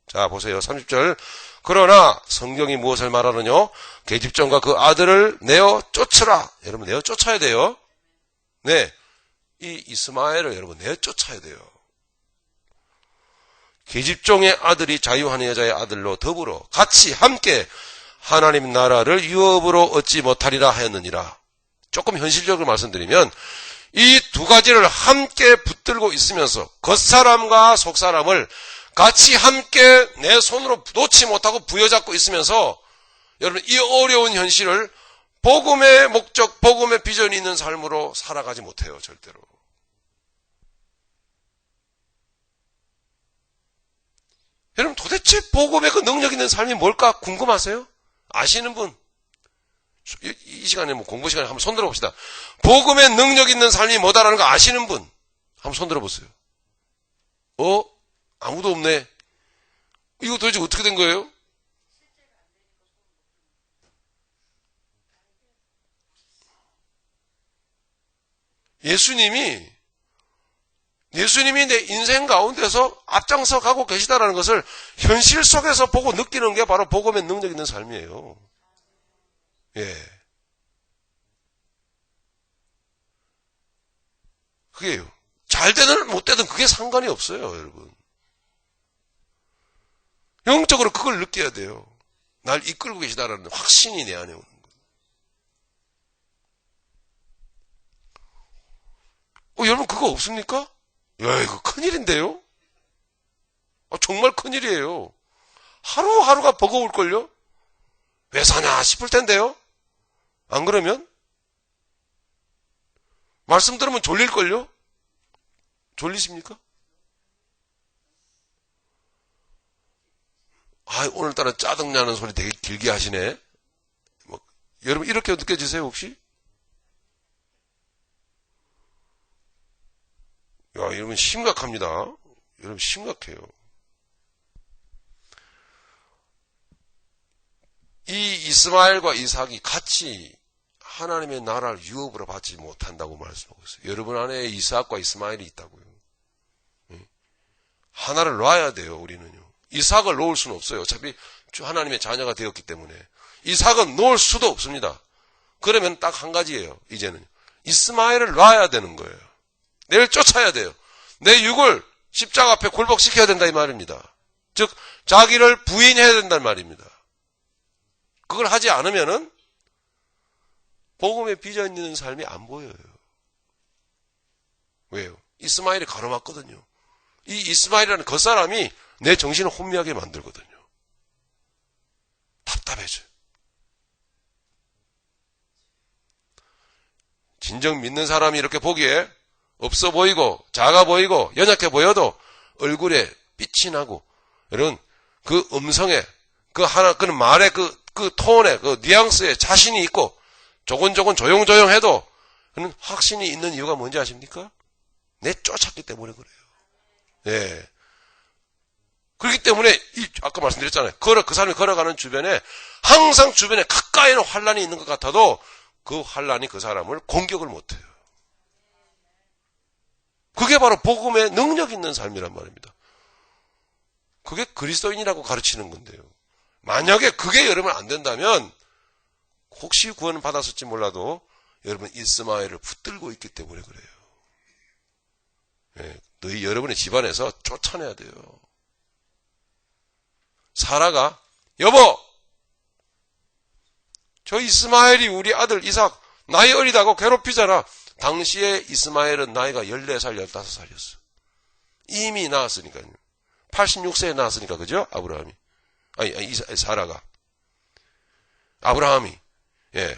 자, 보세요. 30절. 그러나 성경이 무엇을 말하느냐? 계집종과 그 아들을 내어 쫓으라. 여러분 내어 쫓아야 돼요. 네, 이 이스마엘을 여러분 내어 쫓아야 돼요. 계집종의 아들이 자유하는 여자의 아들로 더불어 같이 함께 하나님 나라를 유업으로 얻지 못하리라 하였느니라. 조금 현실적으로 말씀드리면 이 두 가지를 함께 붙들고 있으면서 겉사람과 속사람을 같이 함께 내 손으로 놓지 못하고 부여잡고 있으면서 여러분 이 어려운 현실을 복음의 목적, 복음의 비전이 있는 삶으로 살아가지 못해요. 절대로. 여러분 도대체 복음의 그 능력 있는 삶이 뭘까 궁금하세요? 아시는 분? 이 시간에 뭐 공부 시간에 한번 손 들어봅시다. 복음의 능력 있는 삶이 뭐다라는 거 아시는 분? 한번 손 들어보세요. 아무도 없네. 이거 도대체 어떻게 된 거예요? 예수님이 내 인생 가운데서 앞장서 가고 계시다라는 것을 현실 속에서 보고 느끼는 게 바로 복음의 능력 있는 삶이에요. 예. 그게요. 잘 되든 못 되든 그게 상관이 없어요, 여러분. 영적으로 그걸 느껴야 돼요. 날 이끌고 계시다라는 확신이 내 안에 오는 거예요. 여러분 그거 없습니까? 야, 이거 큰일인데요? 정말 큰일이에요. 하루하루가 버거울걸요? 왜 사냐 싶을 텐데요? 안 그러면? 말씀 들으면 졸릴걸요? 졸리십니까? 오늘따라 짜증나는 소리 되게 길게 하시네. 여러분 이렇게 느껴지세요 혹시? 야, 여러분 심각합니다. 여러분 심각해요. 이 이스마엘과 이삭이 같이 하나님의 나라를 유업으로 받지 못한다고 말씀하고 있어요. 여러분 안에 이삭과 이스마엘이 있다고요. 하나를 놔야 돼요, 우리는요. 이삭을 놓을 수는 없어요. 어차피 하나님의 자녀가 되었기 때문에. 이삭은 놓을 수도 없습니다. 그러면 딱 한 가지예요, 이제는. 이스마엘을 놔야 되는 거예요. 내를 쫓아야 돼요. 내 육을 십자가 앞에 굴복시켜야 된다 이 말입니다. 즉 자기를 부인해야 된다는 말입니다. 그걸 하지 않으면은 복음의 비전 있는 삶이 안 보여요. 왜요? 이스마엘이 가로막거든요. 이 이스마엘이라는 겉사람이 내 정신을 혼미하게 만들거든요. 답답해져요. 진정 믿는 사람이 이렇게 보기에 없어 보이고 작아 보이고 연약해 보여도 얼굴에 빛이 나고 여러분 그 음성에 그 말의 그 톤에 그 뉘앙스에 자신이 있고 조곤조곤 조용조용해도 그는 확신이 있는 이유가 뭔지 아십니까? 내 쫓았기 때문에 그래요. 예. 그렇기 때문에 아까 말씀드렸잖아요. 그 사람이 걸어가는 주변에 항상 주변에 가까이는 환란이 있는 것 같아도 그 환란이 그 사람을 공격을 못해요. 그게 바로 복음의 능력 있는 삶이란 말입니다. 그게 그리스도인이라고 가르치는 건데요. 만약에 그게 여러분 안 된다면 혹시 구원을 받았을지 몰라도 여러분 이스마엘을 붙들고 있기 때문에 그래요. 예, 여러분의 집안에서 쫓아내야 돼요. 사라가 여보 저 이스마엘이 우리 아들 이삭 나이 어리다고 괴롭히잖아. 당시에 이스마엘은 나이가 14살 15살이었어. 이미 낳았으니까요. 86세에 낳았으니까 그죠? 아브라함이. 사라가. 아브라함이. 예.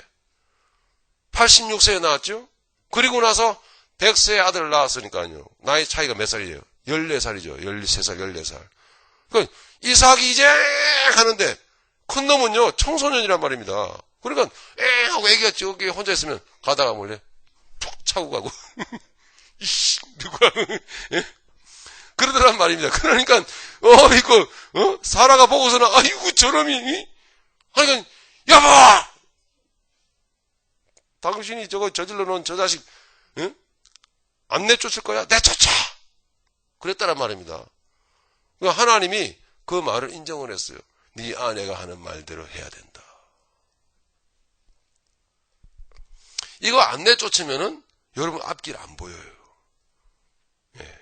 86세에 낳았죠? 그리고 나서 100세의 아들을 낳았으니까요. 나이 차이가 몇 살이에요? 14살이죠. 13살, 14살. 그러니까 이삭이 이제 하는데 큰 놈은요, 청소년이란 말입니다. 그러니까 하고 애기가 저기 혼자 있으면 가다가 몰래 툭 차고 가고 이씨 누구야? 예? 그러더란 말입니다. 그러니까 이거 사라가 보고서는 아이고 저놈이 그러니까 여보 당신이 저거 저질러 놓은 저 자식 안 내쫓을 거야? 내쫓아! 그랬다란 말입니다. 그러니까 하나님이 그 말을 인정을 했어요. 네 아내가 하는 말대로 해야 된다. 이거 안 내쫓으면은 여러분 앞길 안 보여요. 예.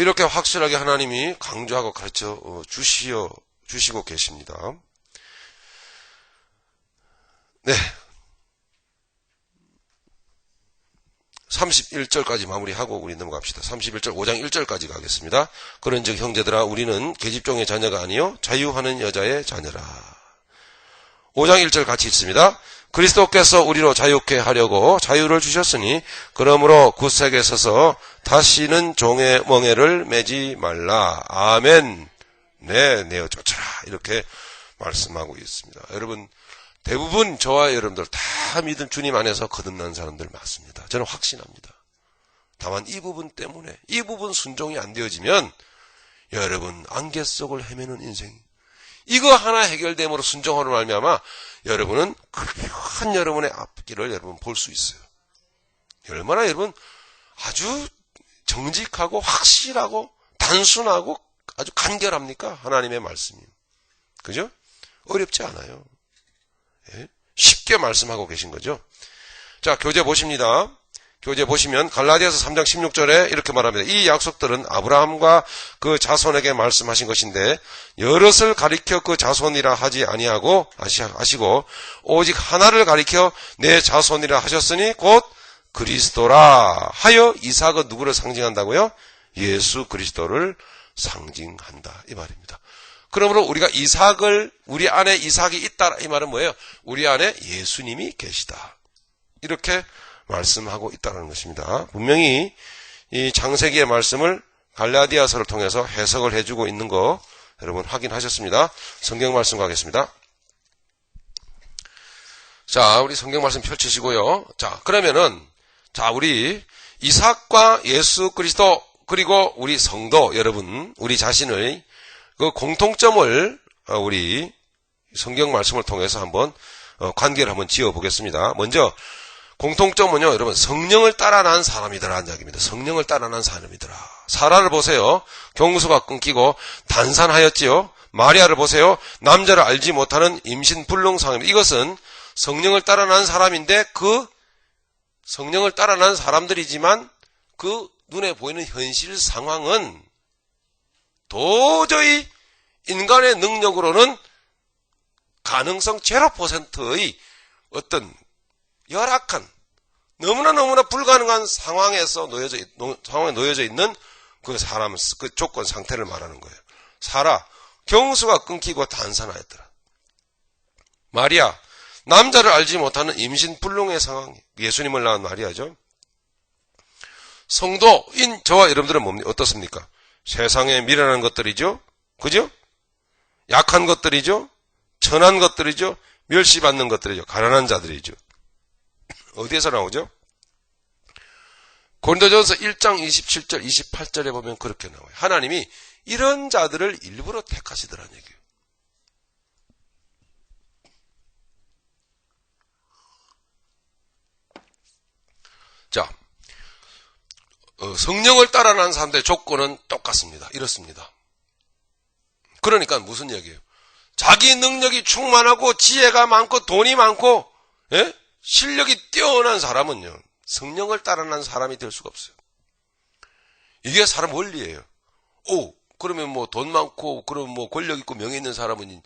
이렇게 확실하게 하나님이 강조하고 가르쳐 주시고 계십니다. 네. 31절까지 마무리하고 우리 넘어갑시다. 31절 5장 1절까지 가겠습니다. 그런즉 형제들아 우리는 계집종의 자녀가 아니요 자유하는 여자의 자녀라. 5장 1절 같이 읽습니다. 그리스도께서 우리로 자유케 하려고 자유를 주셨으니 그러므로 굳세게 서서 다시는 종의 멍에를 매지 말라. 아멘. 네, 내어 쫓아라. 이렇게 말씀하고 있습니다. 여러분 대부분 저와 여러분들 다 믿음 주님 안에서 거듭난 사람들 맞습니다. 저는 확신합니다. 다만 이 부분 때문에 이 부분 순종이 안 되어지면 여러분 안개 속을 헤매는 인생 이거 하나 해결됨으로 순종하는 말미암아 여러분은 큰 여러분의 앞길을 여러분 볼 수 있어요. 얼마나 여러분 아주 정직하고 확실하고 단순하고 아주 간결합니까? 하나님의 말씀이. 그죠? 어렵지 않아요. 예? 쉽게 말씀하고 계신 거죠. 자, 교재 보십니다. 교재 보시면 갈라디아서 3장 16절에 이렇게 말합니다. 이 약속들은 아브라함과 그 자손에게 말씀하신 것인데 여럿을 가리켜 그 자손이라 하지 아니하고 하시고 오직 하나를 가리켜 내 자손이라 하셨으니 곧 그리스도라 하여 이삭은 누구를 상징한다고요? 예수 그리스도를 상징한다 이 말입니다. 그러므로 우리가 우리 안에 이삭이 있다 이 말은 뭐예요? 우리 안에 예수님이 계시다 이렇게 말씀하고 있다는 것입니다. 분명히 이 창세기의 말씀을 갈라디아서를 통해서 해석을 해주고 있는 거 여러분 확인하셨습니다. 성경 말씀 가겠습니다. 자, 우리 성경 말씀 펼치시고요. 자, 그러면은 우리 이삭과 예수 그리스도 그리고 우리 성도 여러분 우리 자신의 그 공통점을 우리 성경 말씀을 통해서 한번 관계를 한번 지어 보겠습니다. 먼저 공통점은요, 여러분, 성령을 따라 난 사람이더라는 이야기입니다. 성령을 따라 난 사람이더라. 사라를 보세요. 경수가 끊기고 단산하였지요. 마리아를 보세요. 남자를 알지 못하는 임신불능상입니다. 이것은 성령을 따라 난 사람인데 그 성령을 따라 난 사람들이지만 그 눈에 보이는 현실 상황은 도저히 인간의 능력으로는 가능성 0%의 어떤 열악한 너무나 불가능한 상황에서 놓여져 있는 그 사람 그 조건 상태를 말하는 거예요. 사라 경수가 끊기고 단산하였더라. 마리아 남자를 알지 못하는 임신불능의 상황 예수님을 낳은 마리아죠. 성도인 저와 여러분들은 어떻습니까? 세상에 미련한 것들이죠. 그죠? 약한 것들이죠. 천한 것들이죠. 멸시받는 것들이죠. 가난한 자들이죠. 어디에서 나오죠? 고린도전서 1장 27절 28절에 보면 그렇게 나와요. 하나님이 이런 자들을 일부러 택하시더라는 얘기예요. 자, 성령을 따라 난 사람들의 조건은 똑같습니다. 이렇습니다. 그러니까 무슨 얘기예요? 자기 능력이 충만하고 지혜가 많고 돈이 많고 실력이 뛰어난 사람은요. 성령을 따라 난 사람이 될 수가 없어요. 이게 사람 원리예요. 그러면 뭐 돈 많고 그러면 뭐 권력 있고 명예 있는 사람은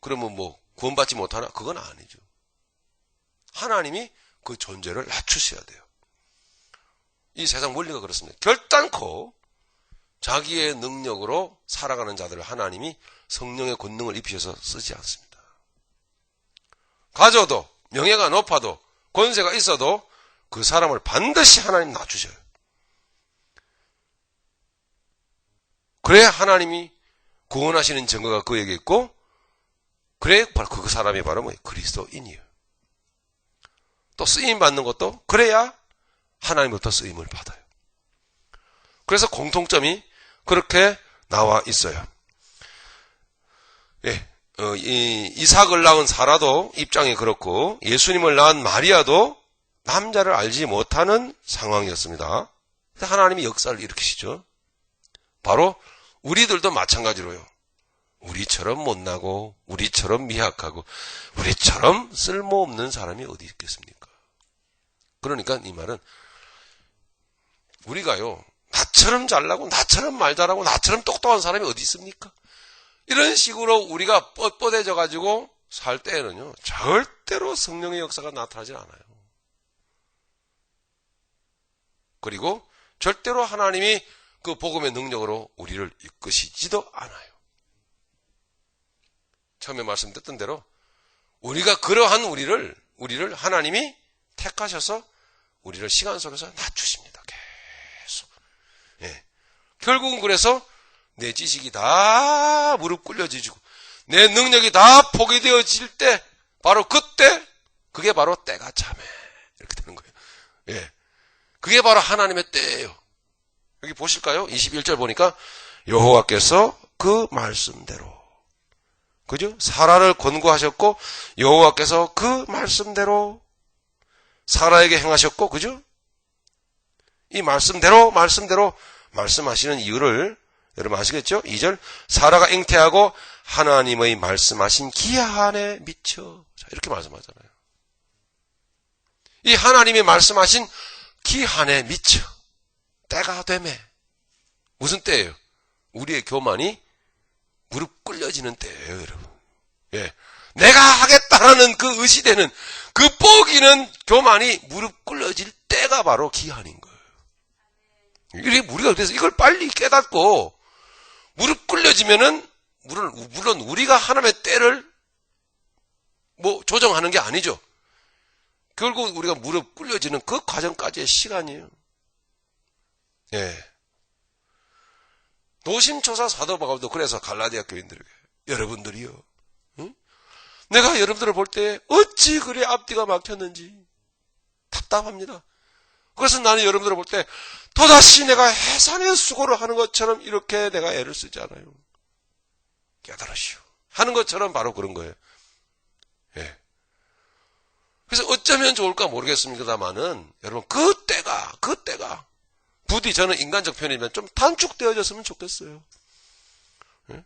그러면 뭐 구원받지 못하나? 그건 아니죠. 하나님이 그 존재를 낮추셔야 돼요. 이 세상 원리가 그렇습니다. 결단코 자기의 능력으로 살아가는 자들을 하나님이 성령의 권능을 입히셔서 쓰지 않습니다. 가져도 명예가 높아도 권세가 있어도 그 사람을 반드시 하나님 낮추셔요. 그래야 하나님이 구원하시는 증거가 그에게 있고, 그래 바로 그 사람이 바로 뭐예요? 그리스도인이에요. 또 쓰임 받는 것도 그래야 하나님부터 쓰임을 받아요. 그래서 공통점이 그렇게 나와 있어요. 예, 이삭을 낳은 사라도 입장이 그렇고 예수님을 낳은 마리아도 남자를 알지 못하는 상황이었습니다. 하나님이 역사를 일으키시죠. 바로 우리들도 마찬가지로요. 우리처럼 못나고 우리처럼 미약하고 우리처럼 쓸모없는 사람이 어디 있겠습니까? 그러니까 이 말은 우리가요, 나처럼 잘나고 나처럼 말 잘하고 나처럼 똑똑한 사람이 어디 있습니까? 이런 식으로 우리가 뻣뻣해져 가지고 살 때에는요, 절대로 성령의 역사가 나타나지 않아요. 그리고 절대로 하나님이 그 복음의 능력으로 우리를 이끄시지도 않아요. 처음에 말씀드렸던 대로 우리가 그러한 우리를 하나님이 택하셔서 우리를 시간 속에서 낮추십니다. 계속. 예. 결국은 그래서 내 지식이 다 무릎 꿇려지고 내 능력이 다 포기되어질 때, 바로 그때, 그게 바로 때가 참해. 이렇게 되는 거예요. 예. 그게 바로 하나님의 때예요. 여기 보실까요? 21절 보니까 여호와께서 그 말씀대로, 그죠? 사라를 권고하셨고 여호와께서 그 말씀대로 사라에게 행하셨고, 그죠? 이 말씀대로 말씀하시는 이유를 여러분 아시겠죠? 2절, 사라가 잉태하고 하나님의 말씀하신 기한에 미쳐. 자, 이렇게 말씀하잖아요. 이 하나님이 말씀하신 기한에 미쳐. 때가 되매. 무슨 때예요? 우리의 교만이 무릎 꿇려지는 때예요, 여러분. 예. 내가 하겠다라는 그 의시되는, 그 뻐기는 교만이 무릎 꿇려질 때가 바로 기한인 거예요. 이게 우리가 그래서 이걸 빨리 깨닫고 무릎 꿇려지면은, 물론 우리가 하나님의 때를 조정하는 게 아니죠. 결국 우리가 무릎 꿇려지는 그 과정까지의 시간이에요. 예. 노심초사 사도 바울도 그래서 갈라디아 교인들에게, 여러분들이요, 응? 내가 여러분들을 볼 때 어찌 그리 앞뒤가 막혔는지 답답합니다. 그래서 나는 여러분들을 볼 때 또다시 내가 해산의 수고를 하는 것처럼 이렇게 내가 애를 쓰지 않아요. 깨달으시오 하는 것처럼 바로 그런 거예요. 예. 그래서 어쩌면 좋을까 모르겠습니다만은 여러분, 그 때가 부디, 저는 인간적 편이면 좀 단축되어졌으면 좋겠어요. 예?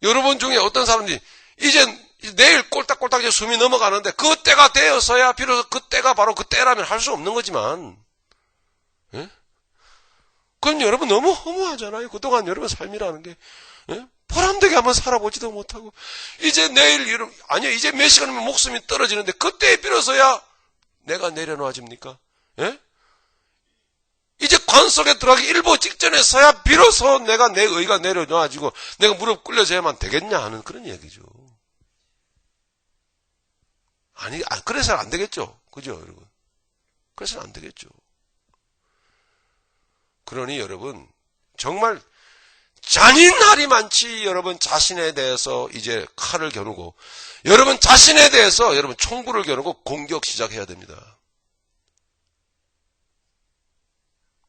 여러분 중에 어떤 사람들이 이제 내일 꼴딱꼴딱 이제 숨이 넘어가는데 그 때가 되어서야 비로소 그 때가 바로 그 때라면 할 수 없는 거지만, 예? 그럼 여러분 너무 허무하잖아요. 그동안 여러분 삶이라는 게, 예? 보람되게 한번 살아보지도 못하고, 이제 내일, 이제 몇 시간이면 목숨이 떨어지는데 그때에 비로소야 내가 내려놓아집니까? 예? 이제 관 속에 들어가기 일보 직전에서야 비로소 내 의가 내려놔지고 내가 무릎 꿇려져야만 되겠냐 하는 그런 얘기죠. 그래서는 안 되겠죠. 그죠, 여러분? 그래서는 안 되겠죠. 그러니 여러분, 정말 잔인할이 많지, 여러분 자신에 대해서 이제 칼을 겨누고, 여러분 자신에 대해서 여러분 총구를 겨누고 공격 시작해야 됩니다.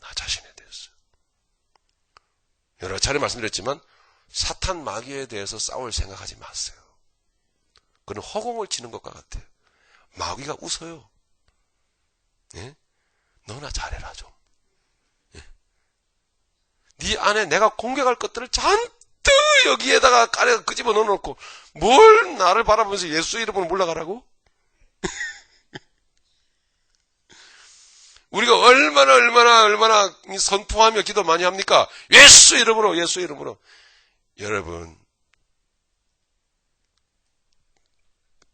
나 자신에 대해서. 여러 차례 말씀드렸지만 사탄 마귀에 대해서 싸울 생각하지 마세요. 그는 허공을 치는 것과 같아요. 마귀가 웃어요. 예? 너나 잘해라 좀. 예? 네 안에 내가 공격할 것들을 잔뜩 여기에다가 까내가 끄집어 넣어놓고 뭘 나를 바라보면서 예수 이름으로 물러가라고? 우리가 얼마나 선포하며 기도 많이 합니까? 예수 이름으로. 여러분,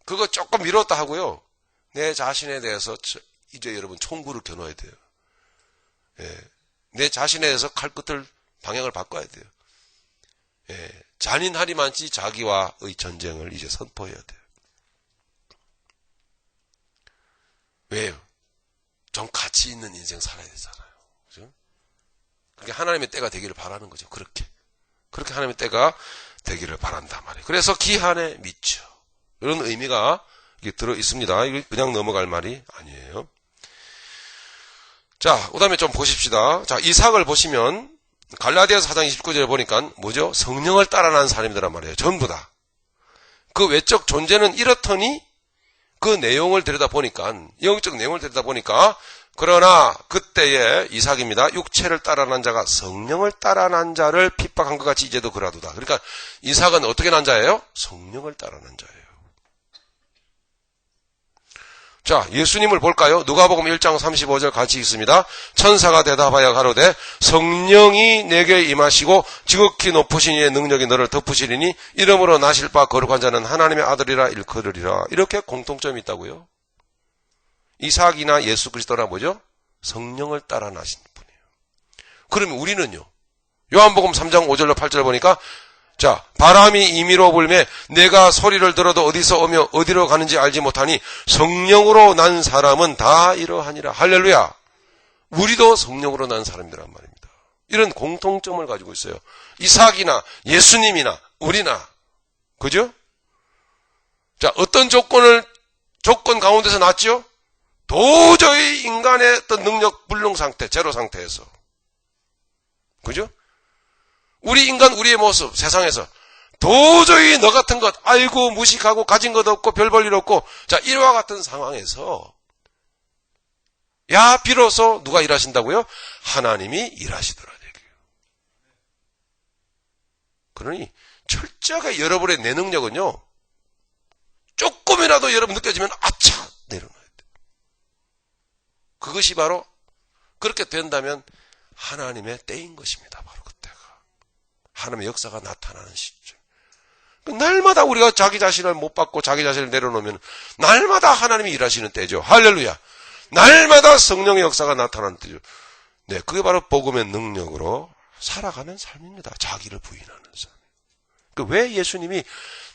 그거 조금 미뤘다 하고요, 내 자신에 대해서 이제 여러분 총구를 겨눠야 돼요. 예. 내 자신에 대해서 칼끝을 방향을 바꿔야 돼요. 예. 잔인하리 많지 자기와의 전쟁을 이제 선포해야 돼요. 왜요? 좀 가치 있는 인생 살아야 되잖아요. 그죠? 그게 하나님의 때가 되기를 바라는 거죠. 그렇게 하나님의 때가 되기를 바란단 말이에요. 그래서 기한에 미쳐. 이런 의미가 이게 들어 있습니다. 이거 그냥 넘어갈 말이 아니에요. 자, 그 다음에 좀 보십시다. 자, 이삭을 보시면 갈라디아서 4장 29절에 보니까 뭐죠? 성령을 따라난 사람이란 말이에요. 전부 다. 그 외적 존재는 이렇더니 그 내용을 들여다보니까, 영적 내용을 들여다보니까, 그러나 그때의 이삭입니다. 육체를 따라난 자가 성령을 따라난 자를 핍박한 것 같이 이제도 그라도다. 그러니까 이삭은 어떻게 난 자예요? 성령을 따라난 자예요. 자, 예수님을 볼까요? 누가복음 1장 35절 같이 읽습니다. 천사가 대답하여 가로되 성령이 내게 임하시고 지극히 높으신 이의 능력이 너를 덮으시리니 이름으로 나실 바 거룩한 자는 하나님의 아들이라 일컬으리라. 이렇게 공통점이 있다고요. 이삭이나 예수 그리스도나 뭐죠? 성령을 따라 나신 분이에요. 그러면 우리는요. 요한복음 3장 5절로 8절 보니까 자, 바람이 임의로 불매 내가 소리를 들어도 어디서 오며 어디로 가는지 알지 못하니 성령으로 난 사람은 다 이러하니라. 할렐루야. 우리도 성령으로 난 사람이란 말입니다. 이런 공통점을 가지고 있어요. 이삭이나 예수님이나 우리나. 그죠? 자, 어떤 조건 가운데서 났죠? 도저히 인간의 어떤 능력 불능 상태, 제로 상태에서. 그죠? 우리 인간, 우리의 모습, 세상에서 도저히 너 같은 것, 알고 무식하고 가진 것 없고 별 볼 일 없고, 자, 이와 같은 상황에서, 야, 비로소 누가 일하신다고요? 하나님이 일하시더라, 얘기예요. 그러니, 철저하게 여러분의 내 능력은요, 조금이라도 여러분 느껴지면, 아차! 내려놔야 돼. 그것이 바로, 그렇게 된다면, 하나님의 때인 것입니다, 바로. 하나님의 역사가 나타나는 시점. 날마다 우리가 자기 자신을 못 받고 자기 자신을 내려놓으면 날마다 하나님이 일하시는 때죠. 할렐루야. 날마다 성령의 역사가 나타나는 때죠. 네, 그게 바로 복음의 능력으로 살아가는 삶입니다. 자기를 부인하는 삶. 왜 예수님이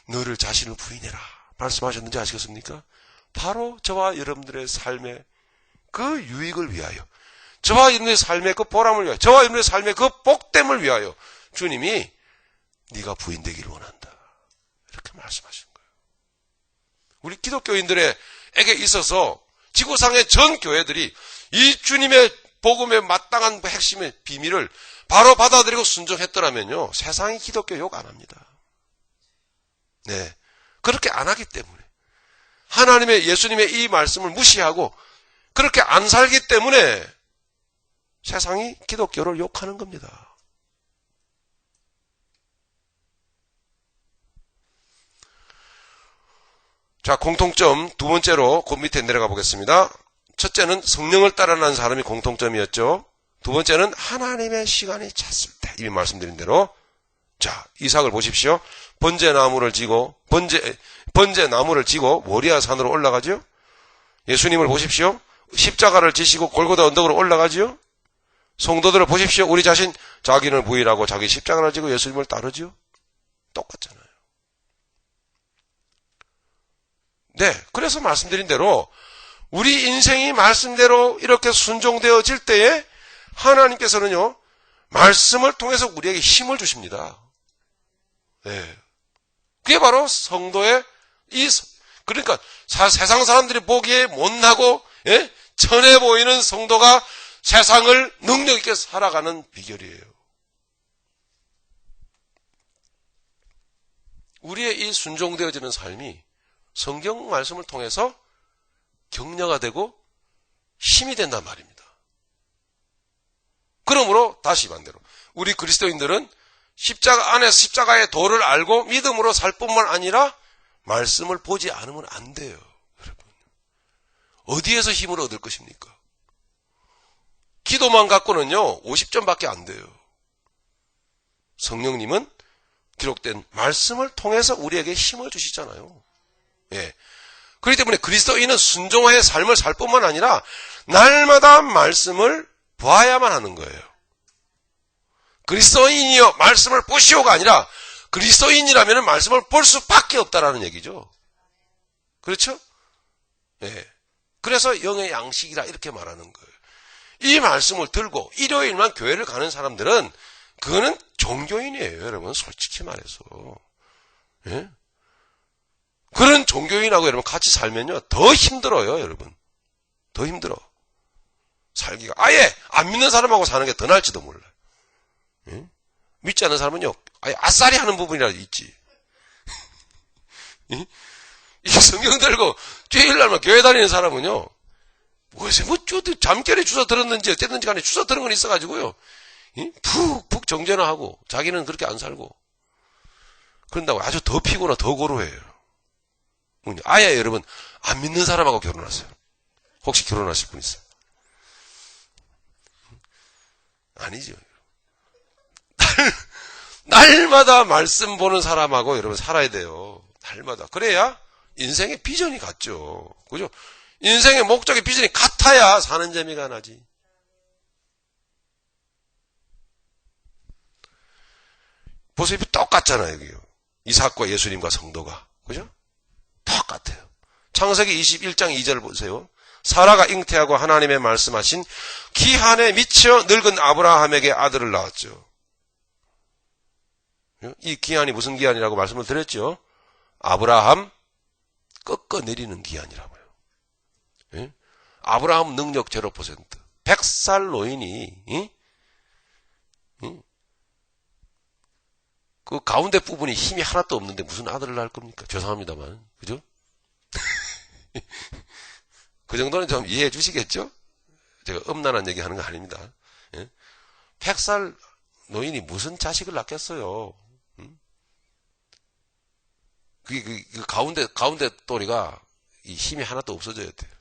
너를 자신을 부인해라 말씀하셨는지 아시겠습니까? 바로 저와 여러분들의 삶의 그 유익을 위하여, 저와 여러분들의 삶의 그 보람을 위하여, 저와 여러분들의 삶의 그 복됨을 위하여 주님이 네가 부인되기를 원한다. 이렇게 말씀하신 거예요. 우리 기독교인들에게 있어서 지구상의 전 교회들이 이 주님의 복음의 마땅한 핵심의 비밀을 바로 받아들이고 순종했더라면요. 세상이 기독교 욕 안 합니다. 네. 그렇게 안 하기 때문에. 하나님의 예수님의 이 말씀을 무시하고 그렇게 안 살기 때문에 세상이 기독교를 욕하는 겁니다. 자, 공통점 두 번째로 그 밑에 내려가 보겠습니다. 첫째는 성령을 따라난 사람이 공통점이었죠. 두 번째는 하나님의 시간이 찼을 때. 이미 말씀드린 대로. 자, 이삭을 보십시오. 번제나무를 지고 모리아 산으로 올라가죠. 예수님을 보십시오. 십자가를 지시고 골고다 언덕으로 올라가죠. 성도들을 보십시오. 우리 자신 자기를 부인하고 자기 십자가를 지고 예수님을 따르죠. 똑같잖아요. 네, 그래서 말씀드린 대로 우리 인생이 말씀대로 이렇게 순종되어질 때에 하나님께서는요, 말씀을 통해서 우리에게 힘을 주십니다. 네. 그게 바로 성도의 그러니까 세상 사람들이 보기에 못나고 천해 보이는 성도가 세상을 능력 있게 살아가는 비결이에요. 우리의 이 순종되어지는 삶이 성경 말씀을 통해서 격려가 되고 힘이 된단 말입니다. 그러므로 다시 반대로 우리 그리스도인들은 십자가 안에서 십자가의 도를 알고 믿음으로 살 뿐만 아니라 말씀을 보지 않으면 안 돼요. 여러분. 어디에서 힘을 얻을 것입니까? 기도만 갖고는요 50점밖에 안 돼요. 성령님은 기록된 말씀을 통해서 우리에게 힘을 주시잖아요. 예. 그렇기 때문에 그리스도인은 순종의 삶을 살 뿐만 아니라 날마다 말씀을 봐야만 하는 거예요. 그리스도인이여 말씀을 보시오가 아니라 그리스도인이라면 말씀을 볼 수밖에 없다라는 얘기죠. 그렇죠? 예. 그래서 그래서 영의 양식이라 이렇게 말하는 거예요. 이 말씀을 들고 일요일만 교회를 가는 사람들은 그거는 종교인이에요, 여러분. 솔직히 말해서. 예? 그런 종교인하고 여러분 같이 살면요 더 힘들어요, 여러분. 더 힘들어. 살기가. 아예 안 믿는 사람하고 사는 게 더 나을지도 몰라요. 예? 믿지 않는 사람은요 아예 아싸리 하는 부분이라도 있지. 예? 이 성경 들고 주일날만 교회 다니는 사람은요 뭐지 잠결에 주워 들었는지 어쨌든지 간에 주워 들은 건 있어가지고요 푹 정죄나 하고 자기는 그렇게 안 살고 그런다고 아주 더 피곤하 더 고루해요. 아예 여러분 안 믿는 사람하고 결혼하세요. 혹시 결혼하실 분 있어요? 아니죠. 날마다 말씀 보는 사람하고 여러분 살아야 돼요. 날마다. 그래야 인생의 비전이 같죠. 그죠? 인생의 목적의 비전이 같아야 사는 재미가 나지. 보세요. 똑같잖아요, 여기요. 이삭과 예수님과 성도가. 그죠? 똑같아요. 창세기 21장 2절 보세요. 사라가 잉태하고 하나님의 말씀하신 기한에 미쳐 늙은 아브라함에게 아들을 낳았죠. 이 기한이 무슨 기한이라고 말씀을 드렸죠? 아브라함 꺾어내리는 기한이라고요. 예? 아브라함 능력 0%. 100살 노인이 그 가운데 부분이 힘이 하나도 없는데 무슨 아들을 낳을 겁니까? 죄송합니다만. 그죠? 그 정도는 좀 이해해 주시겠죠? 제가 음란한 얘기 하는 거 아닙니다. 예? 100살 노인이 무슨 자식을 낳겠어요? 그 가운데 또리가 이 힘이 하나도 없어져야 돼요.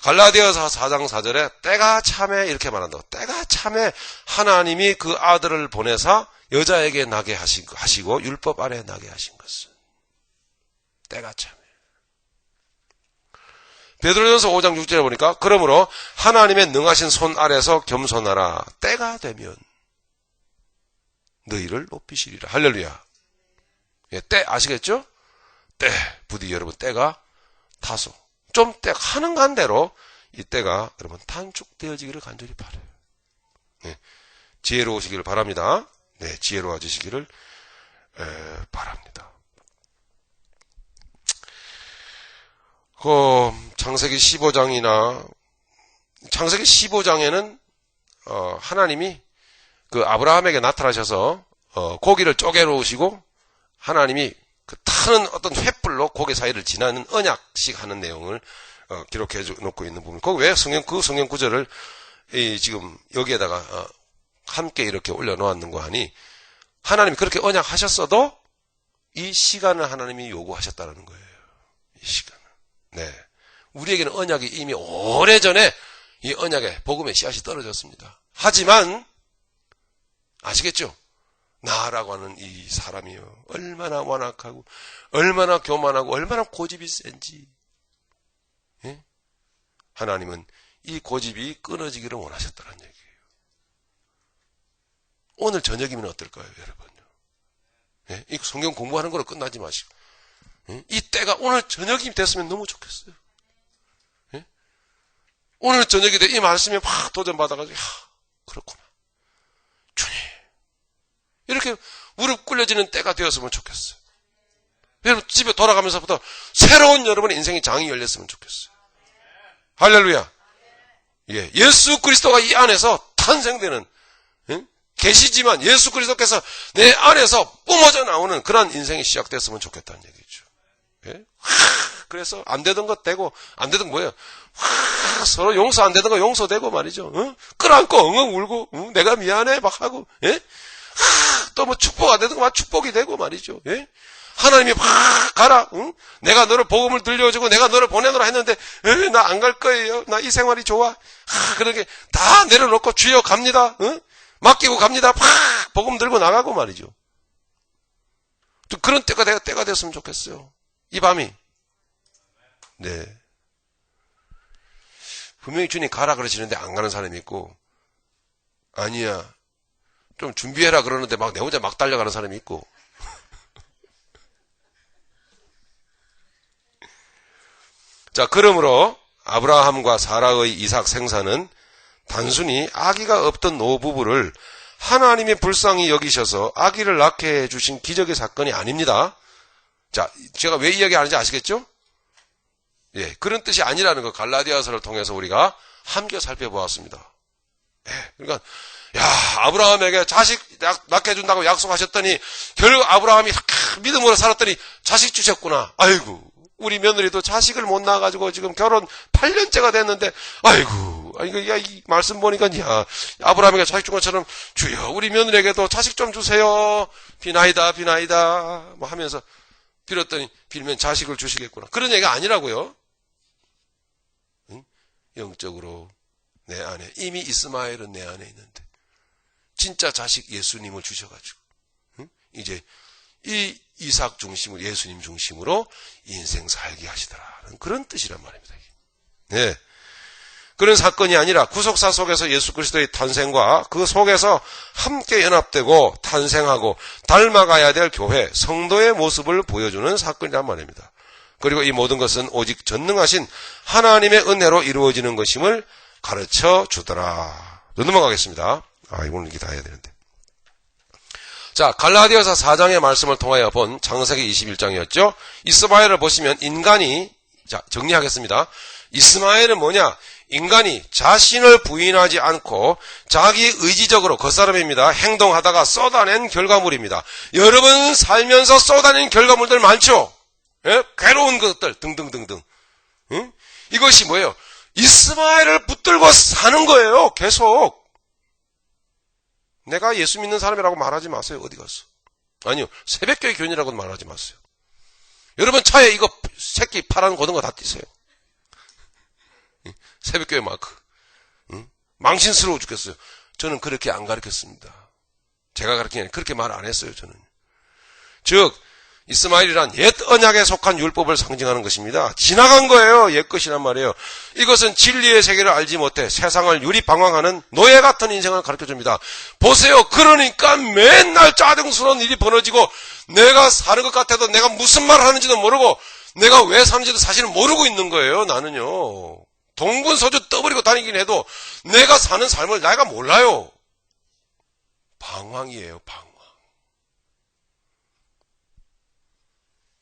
갈라디아서 4장 4절에 때가 참에 이렇게 말한다고. 때가 참에 하나님이 그 아들을 보내사 여자에게 나게 하시고 율법 아래 나게 하신 것은. 때가 참에. 베드로전서 5장 6절에 보니까 그러므로 하나님의 능하신 손 아래서 겸손하라. 때가 되면 너희를 높이시리라. 할렐루야. 예, 때 아시겠죠? 때 부디 여러분 때가 타소. 좀 때 하는 간대로 이 때가 여러분 단축되어지기를 간절히 바라요. 네, 지혜로우시기를 바랍니다. 네, 지혜로워지시기를 바랍니다. 창세기 15장에는 하나님이 그 아브라함에게 나타나셔서 고기를 쪼개놓으시고 하나님이 그 타는 어떤 횃불로 고개 사이를 지나는 언약식 하는 내용을 기록해 놓고 있는 부분. 거기 왜 그 성경 구절을 지금 여기에다가 함께 이렇게 올려놓았는가 하니 하나님이 그렇게 언약하셨어도 이 시간을 하나님이 요구하셨다는 거예요. 이 시간을. 네, 우리에게는 언약이 이미 오래전에 이 언약의 복음의 씨앗이 떨어졌습니다. 하지만 아시겠죠? 나라고 하는 이 사람이요 얼마나 완악하고 얼마나 교만하고 얼마나 고집이 센지. 예? 하나님은 이 고집이 끊어지기를 원하셨다는 얘기예요. 오늘 저녁이면 어떨까요, 여러분? 예? 이 성경 공부하는 거로 끝나지 마시고 예? 이 때가 오늘 저녁이 됐으면 너무 좋겠어요. 예? 오늘 저녁이 돼 이 말씀에 막 도전받아가지고 그렇구나. 주님 이렇게 무릎 꿇려지는 때가 되었으면 좋겠어요. 여러분 집에 돌아가면서부터 새로운 여러분의 인생의 장이 열렸으면 좋겠어요. 할렐루야. 예, 예수 그리스도가 이 안에서 탄생되는 계시지만 예수 그리스도께서 내 안에서 뿜어져 나오는 그런 인생이 시작됐으면 좋겠다는 얘기죠. 예? 그래서 안 되던 것 되고 안 되던 거 뭐예요? 서로 용서 안 되던 거 용서되고 말이죠. 끌어안고 엉엉 울고 내가 미안해 막 하고 예? 또 뭐 축복 안 되던 거 막 축복이 되고 말이죠. 예? 하나님이 막 가라. 내가 너를 복음을 들려주고 내가 너를 보내노라 했는데 나 안 갈 거예요. 나 이 생활이 좋아. 그렇게 다 내려놓고 주여 갑니다. 맡기고 갑니다. 팍 복음 들고 나가고 말이죠. 그런 때가 됐으면 좋겠어요. 이 밤이. 네. 분명히 주님 가라 그러시는데 안 가는 사람이 있고 아니야. 좀 준비해라 그러는데 막 내 혼자 막 달려가는 사람이 있고 자, 그러므로 아브라함과 사라의 이삭 생사는 단순히 아기가 없던 노부부를 하나님의 불쌍히 여기셔서 아기를 낳게 해주신 기적의 사건이 아닙니다. 자, 제가 왜 이야기하는지 아시겠죠? 예, 그런 뜻이 아니라는 거 갈라디아서를 통해서 우리가 함께 살펴보았습니다. 예, 그러니까 아브라함에게 자식 낳게 해준다고 약속하셨더니 결국 아브라함이 믿음으로 살았더니 자식 주셨구나. 아이고, 우리 며느리도 자식을 못 낳아가지고 지금 결혼 8년째가 됐는데 아이고, 이 말씀 보니까 아브라함에게 자식 준 것처럼 주여 우리 며느리에게도 자식 좀 주세요. 비나이다 뭐 하면서 빌었더니 빌면 자식을 주시겠구나. 그런 얘기가 아니라고요. 응? 영적으로 내 안에 이미 이스마엘은 내 안에 있는데 진짜 자식 예수님을 주셔가지고 이제 이 이삭 중심으로 예수님 중심으로 인생 살게 하시더라는 그런 뜻이란 말입니다. 네. 그런 사건이 아니라 구속사 속에서 예수 그리스도의 탄생과 그 속에서 함께 연합되고 탄생하고 닮아가야 될 교회, 성도의 모습을 보여주는 사건이란 말입니다. 그리고 이 모든 것은 오직 전능하신 하나님의 은혜로 이루어지는 것임을 가르쳐 주더라. 넘어가겠습니다. 이거는 이렇게 다 해야 되는데. 자, 갈라디아서 4장의 말씀을 통하여 본 창세기 21장이었죠. 이스마엘을 보시면 인간이, 자, 정리하겠습니다. 이스마엘은 뭐냐? 인간이 자신을 부인하지 않고 자기 의지적으로 겉사람입니다. 행동하다가 쏟아낸 결과물입니다. 여러분 살면서 쏟아낸 결과물들 많죠? 예? 괴로운 것들 등등등등. 응? 이것이 뭐예요? 이스마엘을 붙들고 사는 거예요. 계속. 내가 예수 믿는 사람이라고 말하지 마세요. 어디 가서. 아니요. 새벽교회 교인이라고 말하지 마세요. 여러분 차에 이거 새끼 파란 고등어 다 띄세요. 새벽교회 마크. 응? 망신스러워 죽겠어요. 저는 그렇게 안 가르쳤습니다. 제가 가르치는 그렇게 말 안 했어요. 저는. 즉 이스마엘이란 옛 언약에 속한 율법을 상징하는 것입니다. 지나간 거예요. 옛 것이란 말이에요. 이것은 진리의 세계를 알지 못해 세상을 유리방황하는 노예 같은 인생을 가르쳐줍니다. 보세요. 그러니까 맨날 짜증스러운 일이 벌어지고 내가 사는 것 같아도 내가 무슨 말을 하는지도 모르고 내가 왜 사는지도 사실은 모르고 있는 거예요. 나는요. 동분서주 떠버리고 다니긴 해도 내가 사는 삶을 내가 몰라요. 방황이에요. 방황.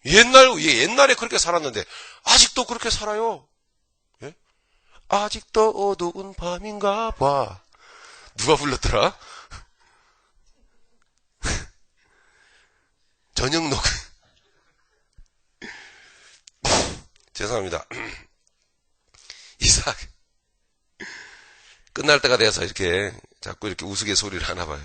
옛날에 그렇게 살았는데 아직도 그렇게 살아요. 예? 아직도 어두운 밤인가 봐. 누가 불렀더라? 전영록. 죄송합니다. 이삭. 끝날 때가 돼서 이렇게 자꾸 이렇게 우스갯소리를 하나 봐요.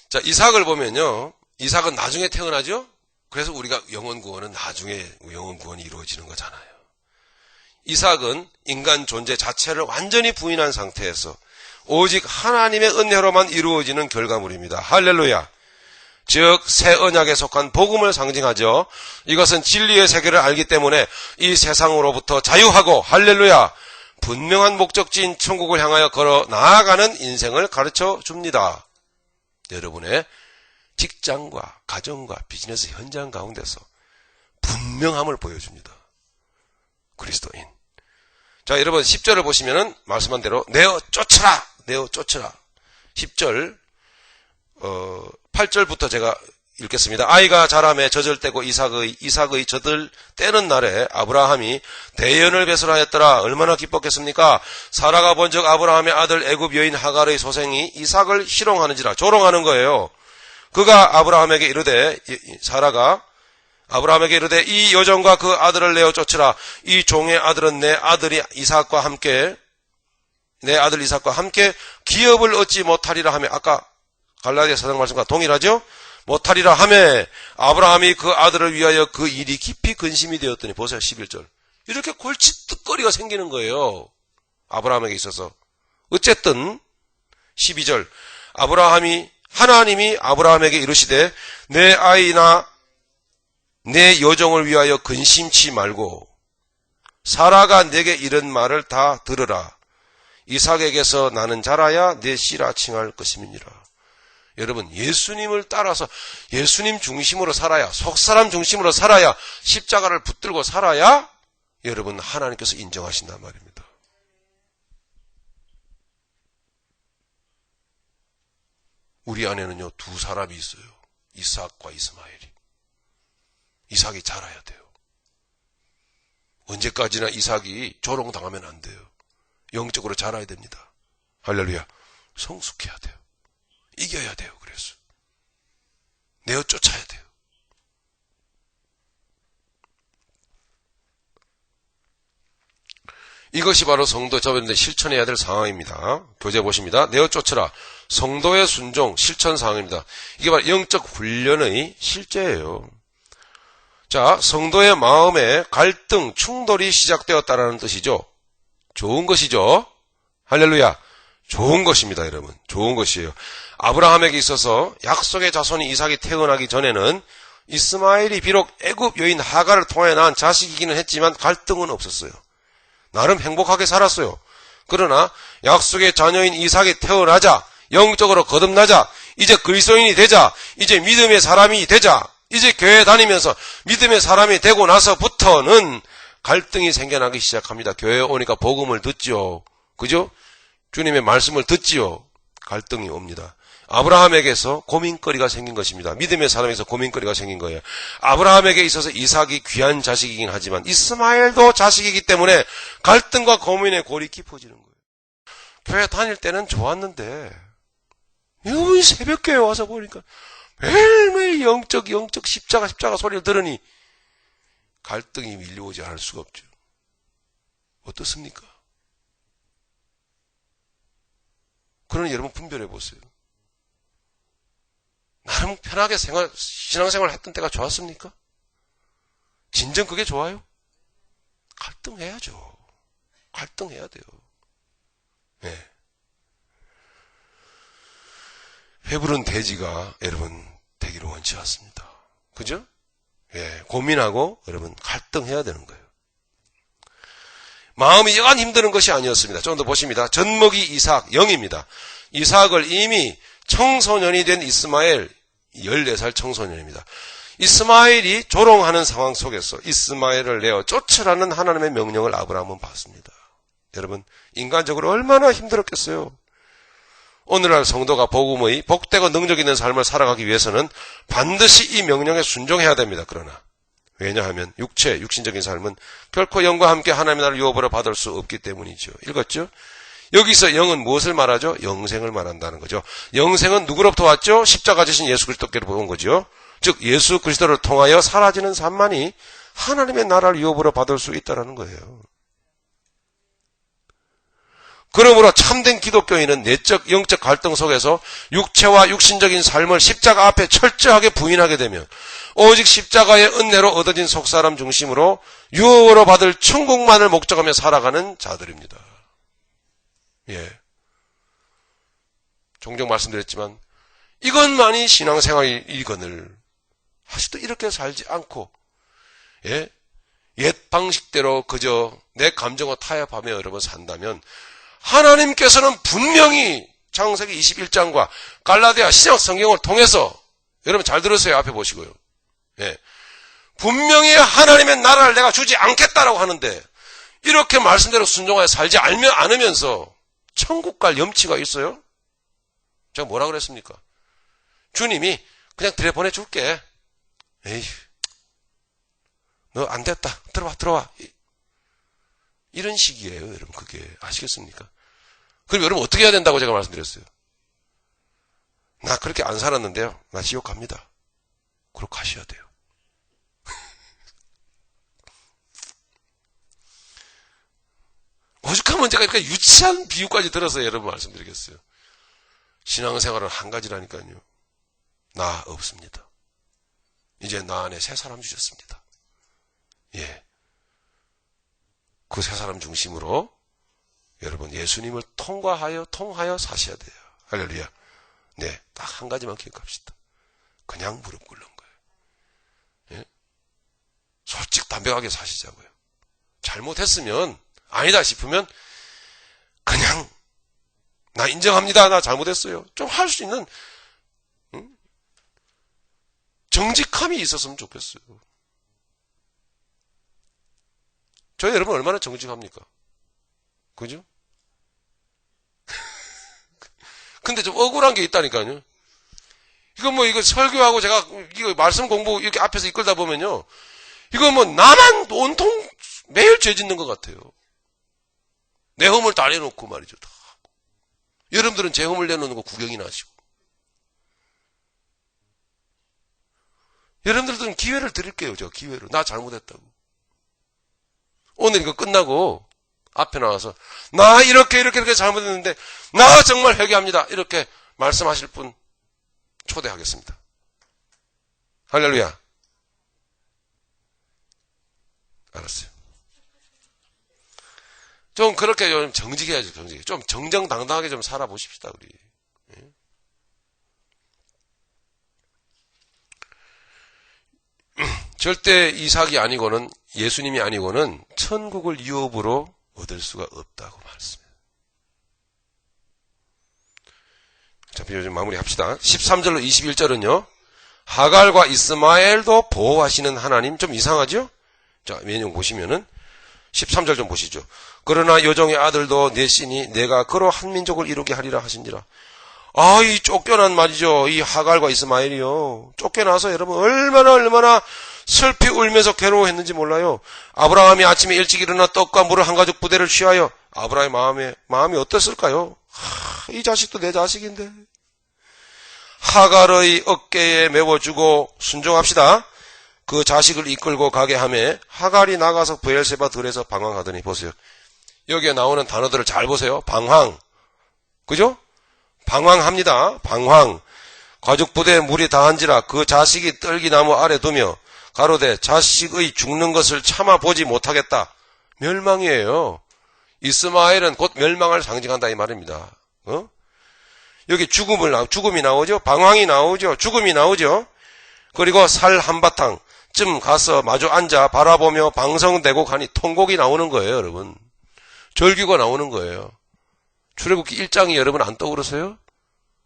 자, 이삭을 보면요. 이삭은 나중에 태어나죠? 그래서 우리가 영원 구원은 나중에 영원 구원이 이루어지는 거잖아요. 이삭은 인간 존재 자체를 완전히 부인한 상태에서 오직 하나님의 은혜로만 이루어지는 결과물입니다. 할렐루야. 즉 새 언약에 속한 복음을 상징하죠. 이것은 진리의 세계를 알기 때문에 이 세상으로부터 자유하고 할렐루야 분명한 목적지인 천국을 향하여 걸어 나아가는 인생을 가르쳐 줍니다. 여러분의 직장과 가정과 비즈니스 현장 가운데서 분명함을 보여줍니다. 그리스도인. 자, 여러분 10절을 보시면은 말씀한 대로 내어 쫓으라. 내어 쫓으라. 10절 8절부터 제가 읽겠습니다. 아이가 자라매 젖을 떼고 이삭의 젖을 떼는 날에 아브라함이 대연을 배설하였더라. 얼마나 기뻤겠습니까? 사라가 본즉 아브라함의 아들 애굽 여인 하갈의 소생이 이삭을 희롱하는지라. 조롱하는 거예요. 그가 아브라함에게 이르되 사라가 아브라함에게 이르되 이 여종과 그 아들을 내어 쫓으라. 이 종의 아들은 내 아들 이삭과 함께 기업을 얻지 못하리라 하며 아까 갈라디아 4장 말씀과 동일하죠? 못하리라 하며 아브라함이 그 아들을 위하여 그 일이 깊이 근심이 되었더니 보세요. 11절. 이렇게 골칫득거리가 생기는 거예요. 아브라함에게 있어서. 어쨌든 12절. 하나님이 아브라함에게 이르시되 내 아이나 내 여종을 위하여 근심치 말고 사라가 내게 이런 말을 다 들으라. 이삭에게서 나는 자라야 내 씨라 칭할 것임이니라. 여러분 예수님을 따라서 예수님 중심으로 살아야 속사람 중심으로 살아야 십자가를 붙들고 살아야 여러분 하나님께서 인정하신단 말입니다. 우리 안에는요, 두 사람이 있어요. 이삭과 이스마엘이. 이삭이 자라야 돼요. 언제까지나 이삭이 조롱당하면 안 돼요. 영적으로 자라야 됩니다. 할렐루야. 성숙해야 돼요. 이겨야 돼요. 그래서 내어 쫓아야 돼요. 이것이 바로 성도 저변에 실천해야 될 상황입니다. 교재 보십니다. 내어 쫓으라. 성도의 순종 실천 상황입니다. 이게 바로 영적 훈련의 실제예요. 자, 성도의 마음에 갈등, 충돌이 시작되었다라는 뜻이죠. 좋은 것이죠. 할렐루야. 좋은 것입니다, 여러분. 좋은 것이에요. 아브라함에게 있어서 약속의 자손이 이삭이 태어나기 전에는 이스마엘이 비록 애굽 여인 하가를 통해 낳은 자식이기는 했지만 갈등은 없었어요. 나름 행복하게 살았어요. 그러나 약속의 자녀인 이삭이 태어나자, 영적으로 거듭나자, 이제 그리스도인이 되자, 이제 믿음의 사람이 되자, 이제 교회 다니면서 믿음의 사람이 되고 나서부터는 갈등이 생겨나기 시작합니다. 교회에 오니까 복음을 듣지요. 그죠? 주님의 말씀을 듣지요. 갈등이 옵니다. 아브라함에게서 고민거리가 생긴 것입니다. 믿음의 사람에서 고민거리가 생긴 거예요. 아브라함에게 있어서 이삭이 귀한 자식이긴 하지만 이스마엘도 자식이기 때문에 갈등과 고민의 골이 깊어지는 거예요. 교회 다닐 때는 좋았는데 이 새벽교회 와서 보니까 매일매일 영적 십자가 소리를 들으니 갈등이 밀려오지 않을 수가 없죠. 어떻습니까? 그러니 여러분 분별해 보세요. 나름 편하게 신앙생활 했던 때가 좋았습니까? 진정 그게 좋아요? 갈등해야죠. 갈등해야 돼요. 네. 배부른 돼지가 여러분 되기를 원치 않습니다. 그죠? 예, 고민하고 여러분 갈등해야 되는 거예요. 마음이 여간 힘드는 것이 아니었습니다. 좀 더 보십니다. 젖먹이 이삭, 영입니다. 이삭을 이미 청소년이 된 이스마엘, 14살 청소년입니다. 이스마엘이 조롱하는 상황 속에서 이스마엘을 내어 쫓으라는 하나님의 명령을 아브라함은 받습니다. 여러분, 인간적으로 얼마나 힘들었겠어요. 오늘날 성도가 복음의 복되고 능력 있는 삶을 살아가기 위해서는 반드시 이 명령에 순종해야 됩니다. 그러나 왜냐하면 육신적인 삶은 결코 영과 함께 하나님의 나라를 유업으로 받을 수 없기 때문이죠. 읽었죠? 여기서 영은 무엇을 말하죠? 영생을 말한다는 거죠. 영생은 누구로부터 왔죠? 십자가 지신 예수 그리스도께로 온 거죠. 즉 예수 그리스도를 통하여 사라지는 삶만이 하나님의 나라를 유업으로 받을 수 있다는 거예요. 그러므로 참된 기독교인은 내적 영적 갈등 속에서 육체와 육신적인 삶을 십자가 앞에 철저하게 부인하게 되면 오직 십자가의 은혜로 얻어진 속사람 중심으로 유업으로 받을 천국만을 목적하며 살아가는 자들입니다. 예. 종종 말씀드렸지만 이것만이 신앙생활이거늘 아직도 이렇게 살지 않고 예? 옛 방식대로 그저 내 감정을 타협하며 여러분 산다면 하나님께서는 분명히 창세기 21장과 갈라디아 신약 성경을 통해서 여러분 잘 들으세요. 앞에 보시고요. 예. 분명히 하나님의 나라를 내가 주지 않겠다라고 하는데 이렇게 말씀대로 순종하여 살지 않으면서 천국 갈 염치가 있어요? 제가 뭐라 그랬습니까? 주님이 그냥 들여보내줄게. 에이, 너 안 됐다. 들어와. 이런 식이에요, 여러분. 그게 아시겠습니까? 그럼 여러분 어떻게 해야 된다고 제가 말씀드렸어요? 나 그렇게 안 살았는데요. 나 지옥 갑니다. 그럼 가셔야 돼요. 오죽하면 제가 이렇게 유치한 비유까지 들어서 여러분 말씀드리겠어요. 신앙생활은 한 가지라니까요. 나 없습니다. 이제 나 안에 새 사람 주셨습니다. 예. 그 새 사람 중심으로 여러분 예수님을 통하여 사셔야 돼요. 할렐루야. 네, 딱 한 가지만 기억합시다. 그냥 무릎 꿇는 거예요. 예? 솔직 담백하게 사시자고요. 잘못했으면 아니다 싶으면 그냥 나 인정합니다. 나 잘못했어요. 좀 할 수 있는 정직함이 있었으면 좋겠어요. 저희 여러분 얼마나 정직합니까? 그죠? 근데 좀 억울한 게 있다니까요. 이거 설교하고 제가 이거 말씀 공부 이렇게 앞에서 이끌다 보면요. 이거 나만 온통 매일 죄 짓는 것 같아요. 내 허물 다 내놓고 말이죠. 다. 여러분들은 제 허물 내놓는 거 구경이나 하시고. 여러분들은 기회를 드릴게요. 저 기회를. 나 잘못했다고. 오늘 이거 끝나고 앞에 나와서 나 이렇게 잘못했는데 나 정말 회개합니다. 이렇게 말씀하실 분 초대하겠습니다. 할렐루야. 알았어요. 좀 그렇게 좀 정직해야죠. 정직해. 좀 정정당당하게 좀 살아보십시다. 우리. 절대 이삭이 아니고는 예수님이 아니고는 천국을 유업으로 얻을 수가 없다고 말씀해요. 자, 이제 마무리합시다. 13절로 21절은요. 하갈과 이스마엘도 보호하시는 하나님. 좀 이상하죠? 자, 메뉴 보시면은 13절 좀 보시죠. 그러나 여종의 아들도 넷이니 내가 그로 한 민족을 이루게 하리라 하신지라. 이 쫓겨난 말이죠. 이 하갈과 이스마엘이요. 쫓겨나서 여러분 얼마나 슬피 울면서 괴로워했는지 몰라요. 아브라함이 아침에 일찍 일어나 떡과 물을 한 가죽 부대를 취하여 아브라함의 마음이 어땠을까요? 이 자식도 내 자식인데. 하갈의 어깨에 메워주고 순종합시다. 그 자식을 이끌고 가게 하매 하갈이 나가서 브엘세바 들에서 방황하더니 보세요. 여기에 나오는 단어들을 잘 보세요. 방황. 그죠? 방황합니다. 방황. 가죽부대에 물이 다한지라 그 자식이 떨기나무 아래 두며 가로되 자식의 죽는 것을 참아보지 못하겠다. 멸망이에요. 이스마엘은 곧 멸망을 상징한다 이 말입니다. 여기 죽음이 나오죠. 방황이 나오죠. 죽음이 나오죠. 그리고 살 한바탕쯤 가서 마주 앉아 바라보며 방성되고 가니 통곡이 나오는 거예요. 여러분. 절규가 나오는 거예요. 출애굽기 1장이 여러분 안 떠오르세요?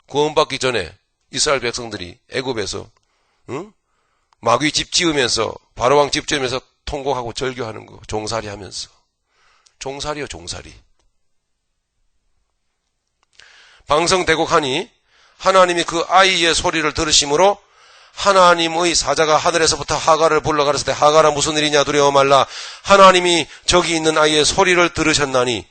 구원받기 전에 이스라엘 백성들이 애굽에서 마귀 집 지으면서 바로왕 집 지으면서 통곡하고 절규하는 거. 종살이 하면서. 종살이요. 종살이. 방성되고 가니 하나님이 그 아이의 소리를 들으심으로 하나님의 사자가 하늘에서부터 하갈을 불러 가르칠 때 하갈아 무슨 일이냐 두려워 말라. 하나님이 저기 있는 아이의 소리를 들으셨나니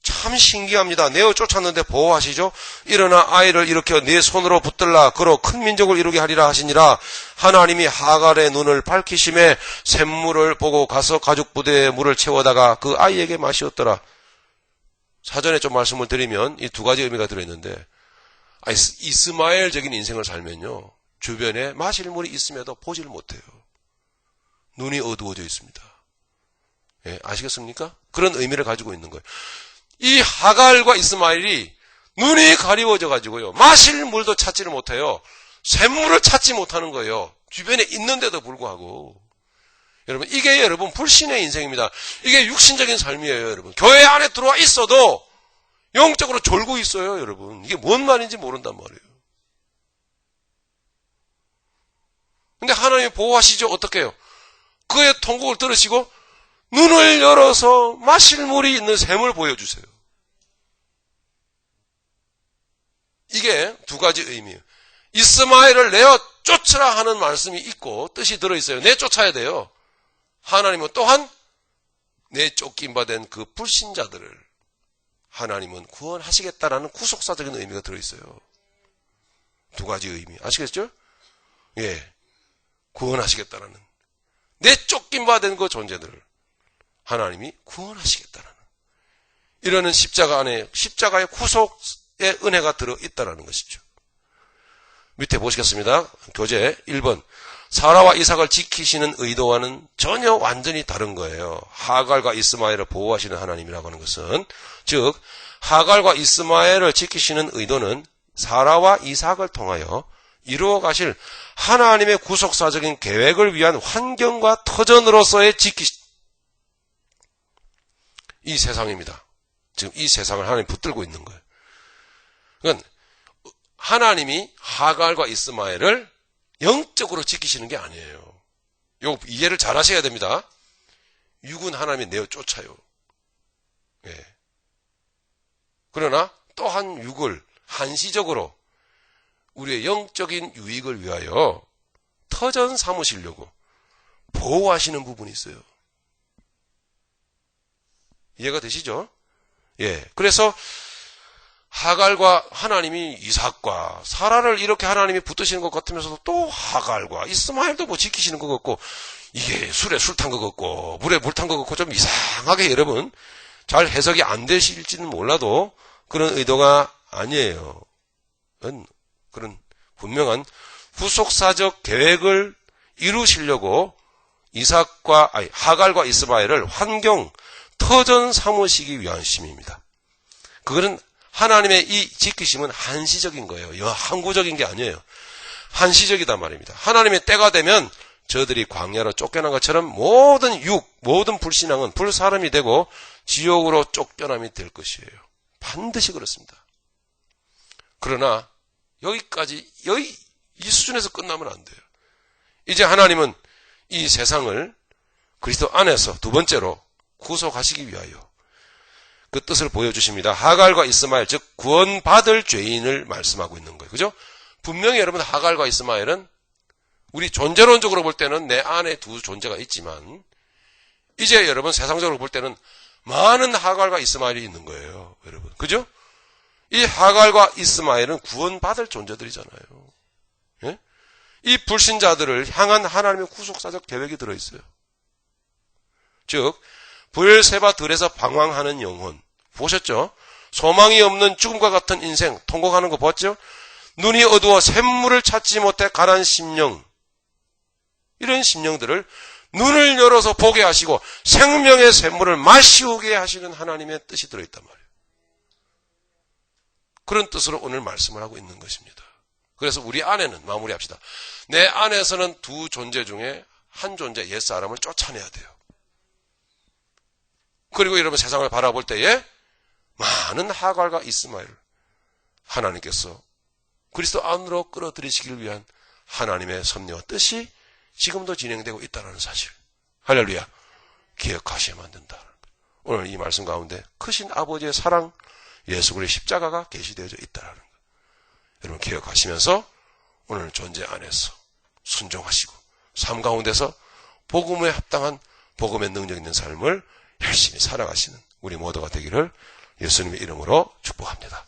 참 신기합니다. 내어 쫓았는데 보호하시죠. 일어나 아이를 일으켜 네 손으로 붙들라. 그로 큰 민족을 이루게 하리라 하시니라. 하나님이 하갈의 눈을 밝히심에 샘물을 보고 가서 가죽부대에 물을 채워다가 그 아이에게 마시었더라. 사전에 좀 말씀을 드리면 이 두 가지 의미가 들어있는데 이스마엘적인 인생을 살면요. 주변에 마실 물이 있음에도 보지를 못해요. 눈이 어두워져 있습니다. 예, 아시겠습니까? 그런 의미를 가지고 있는 거예요. 이 하갈과 이스마엘이 눈이 가리워져 가지고요. 마실 물도 찾지를 못해요. 샘물을 찾지 못하는 거예요. 주변에 있는데도 불구하고. 여러분, 이게 여러분 불신의 인생입니다. 이게 육신적인 삶이에요, 여러분. 교회 안에 들어와 있어도 영적으로 졸고 있어요, 여러분. 이게 뭔 말인지 모른단 말이에요. 근데 하나님이 보호하시죠? 어떻게 해요? 그의 통곡을 들으시고 눈을 열어서 마실 물이 있는 샘을 보여주세요. 이게 두 가지 의미예요. 이스마엘을 내어 쫓으라 하는 말씀이 있고 뜻이 들어있어요. 내쫓아야 돼요. 하나님은 또한 내쫓긴 바 된 그 불신자들을 하나님은 구원하시겠다라는 구속사적인 의미가 들어있어요. 두 가지 의미. 아시겠죠? 예. 구원하시겠다라는. 내쫓긴 바 된 그 존재들을 하나님이 구원하시겠다라는. 이러는 십자가 안에 십자가의 구속의 은혜가 들어있다라는 것이죠. 밑에 보시겠습니다. 교재 1번. 사라와 이삭을 지키시는 의도와는 전혀 완전히 다른 거예요. 하갈과 이스마엘을 보호하시는 하나님이라고 하는 것은, 즉 하갈과 이스마엘을 지키시는 의도는 사라와 이삭을 통하여 이루어 가실 하나님의 구속사적인 계획을 위한 환경과 터전으로서의 이 세상입니다. 지금 이 세상을 하나님이 붙들고 있는 거예요. 그러니까 하나님이 하갈과 이스마엘을 영적으로 지키시는 게 아니에요. 요 이해를 잘 하셔야 됩니다. 육은 하나님이 내어 쫓아요. 예. 그러나 또한 육을 한시적으로 우리의 영적인 유익을 위하여 터전 삼으시려고 보호하시는 부분이 있어요. 이해가 되시죠? 예. 그래서 하갈과 하나님이 이삭과 사라를 이렇게 하나님이 붙드시는 것 같으면서도 또 하갈과 이스마엘도 뭐 지키시는 것 같고, 이게 술에 술 탄 것 같고 물에 물 탄 것 같고 좀 이상하게 여러분 잘 해석이 안 되실지는 몰라도 그런 의도가 아니에요. 그런 분명한 후속사적 계획을 이루시려고 하갈과 이스마엘을 환경 터전 삼으시기 위한 심입니다. 그거는 하나님의 이 지키심은 한시적인 거예요. 항구적인 게 아니에요. 한시적이단 말입니다. 하나님의 때가 되면 저들이 광야로 쫓겨난 것처럼 모든 불신앙은 불사름이 되고 지옥으로 쫓겨남이 될 것이에요. 반드시 그렇습니다. 그러나 이 수준에서 끝나면 안 돼요. 이제 하나님은 이 세상을 그리스도 안에서 두 번째로 구속하시기 위하여 그 뜻을 보여주십니다. 하갈과 이스마엘, 즉 구원받을 죄인을 말씀하고 있는 거예요. 그죠? 분명히 여러분 하갈과 이스마엘은 우리 존재론적으로 볼 때는 내 안에 두 존재가 있지만 이제 여러분 세상적으로 볼 때는 많은 하갈과 이스마엘이 있는 거예요. 여러분. 그죠? 이 하갈과 이스마엘은 구원받을 존재들이잖아요. 예? 이 불신자들을 향한 하나님의 구속사적 계획이 들어있어요. 즉 브엘세바 들에서 방황하는 영혼 보셨죠? 소망이 없는 죽음과 같은 인생 통곡하는 거 봤죠? 눈이 어두워 샘물을 찾지 못해 가난 심령, 이런 심령들을 눈을 열어서 보게 하시고 생명의 샘물을 마시우게 하시는 하나님의 뜻이 들어있단 말이에요. 그런 뜻으로 오늘 말씀을 하고 있는 것입니다. 그래서 우리 안에는, 마무리합시다. 내 안에서는 두 존재 중에 한 존재, 옛사람을 쫓아내야 돼요. 그리고 여러분 세상을 바라볼 때에 많은 하갈과 이스마엘, 하나님께서 그리스도 안으로 끌어들이시기를 위한 하나님의 섭리와 뜻이 지금도 진행되고 있다는 사실, 할렐루야, 기억하셔야만 된다. 오늘 이 말씀 가운데 크신 아버지의 사랑, 예수 그리스도의 십자가가 계시되어져 있다는 것, 여러분 기억하시면서 오늘 존재 안에서 순종하시고 삶 가운데서 복음에 합당한 복음의 능력 있는 삶을 열심히 살아가시는 우리 모두가 되기를 예수님의 이름으로 축복합니다.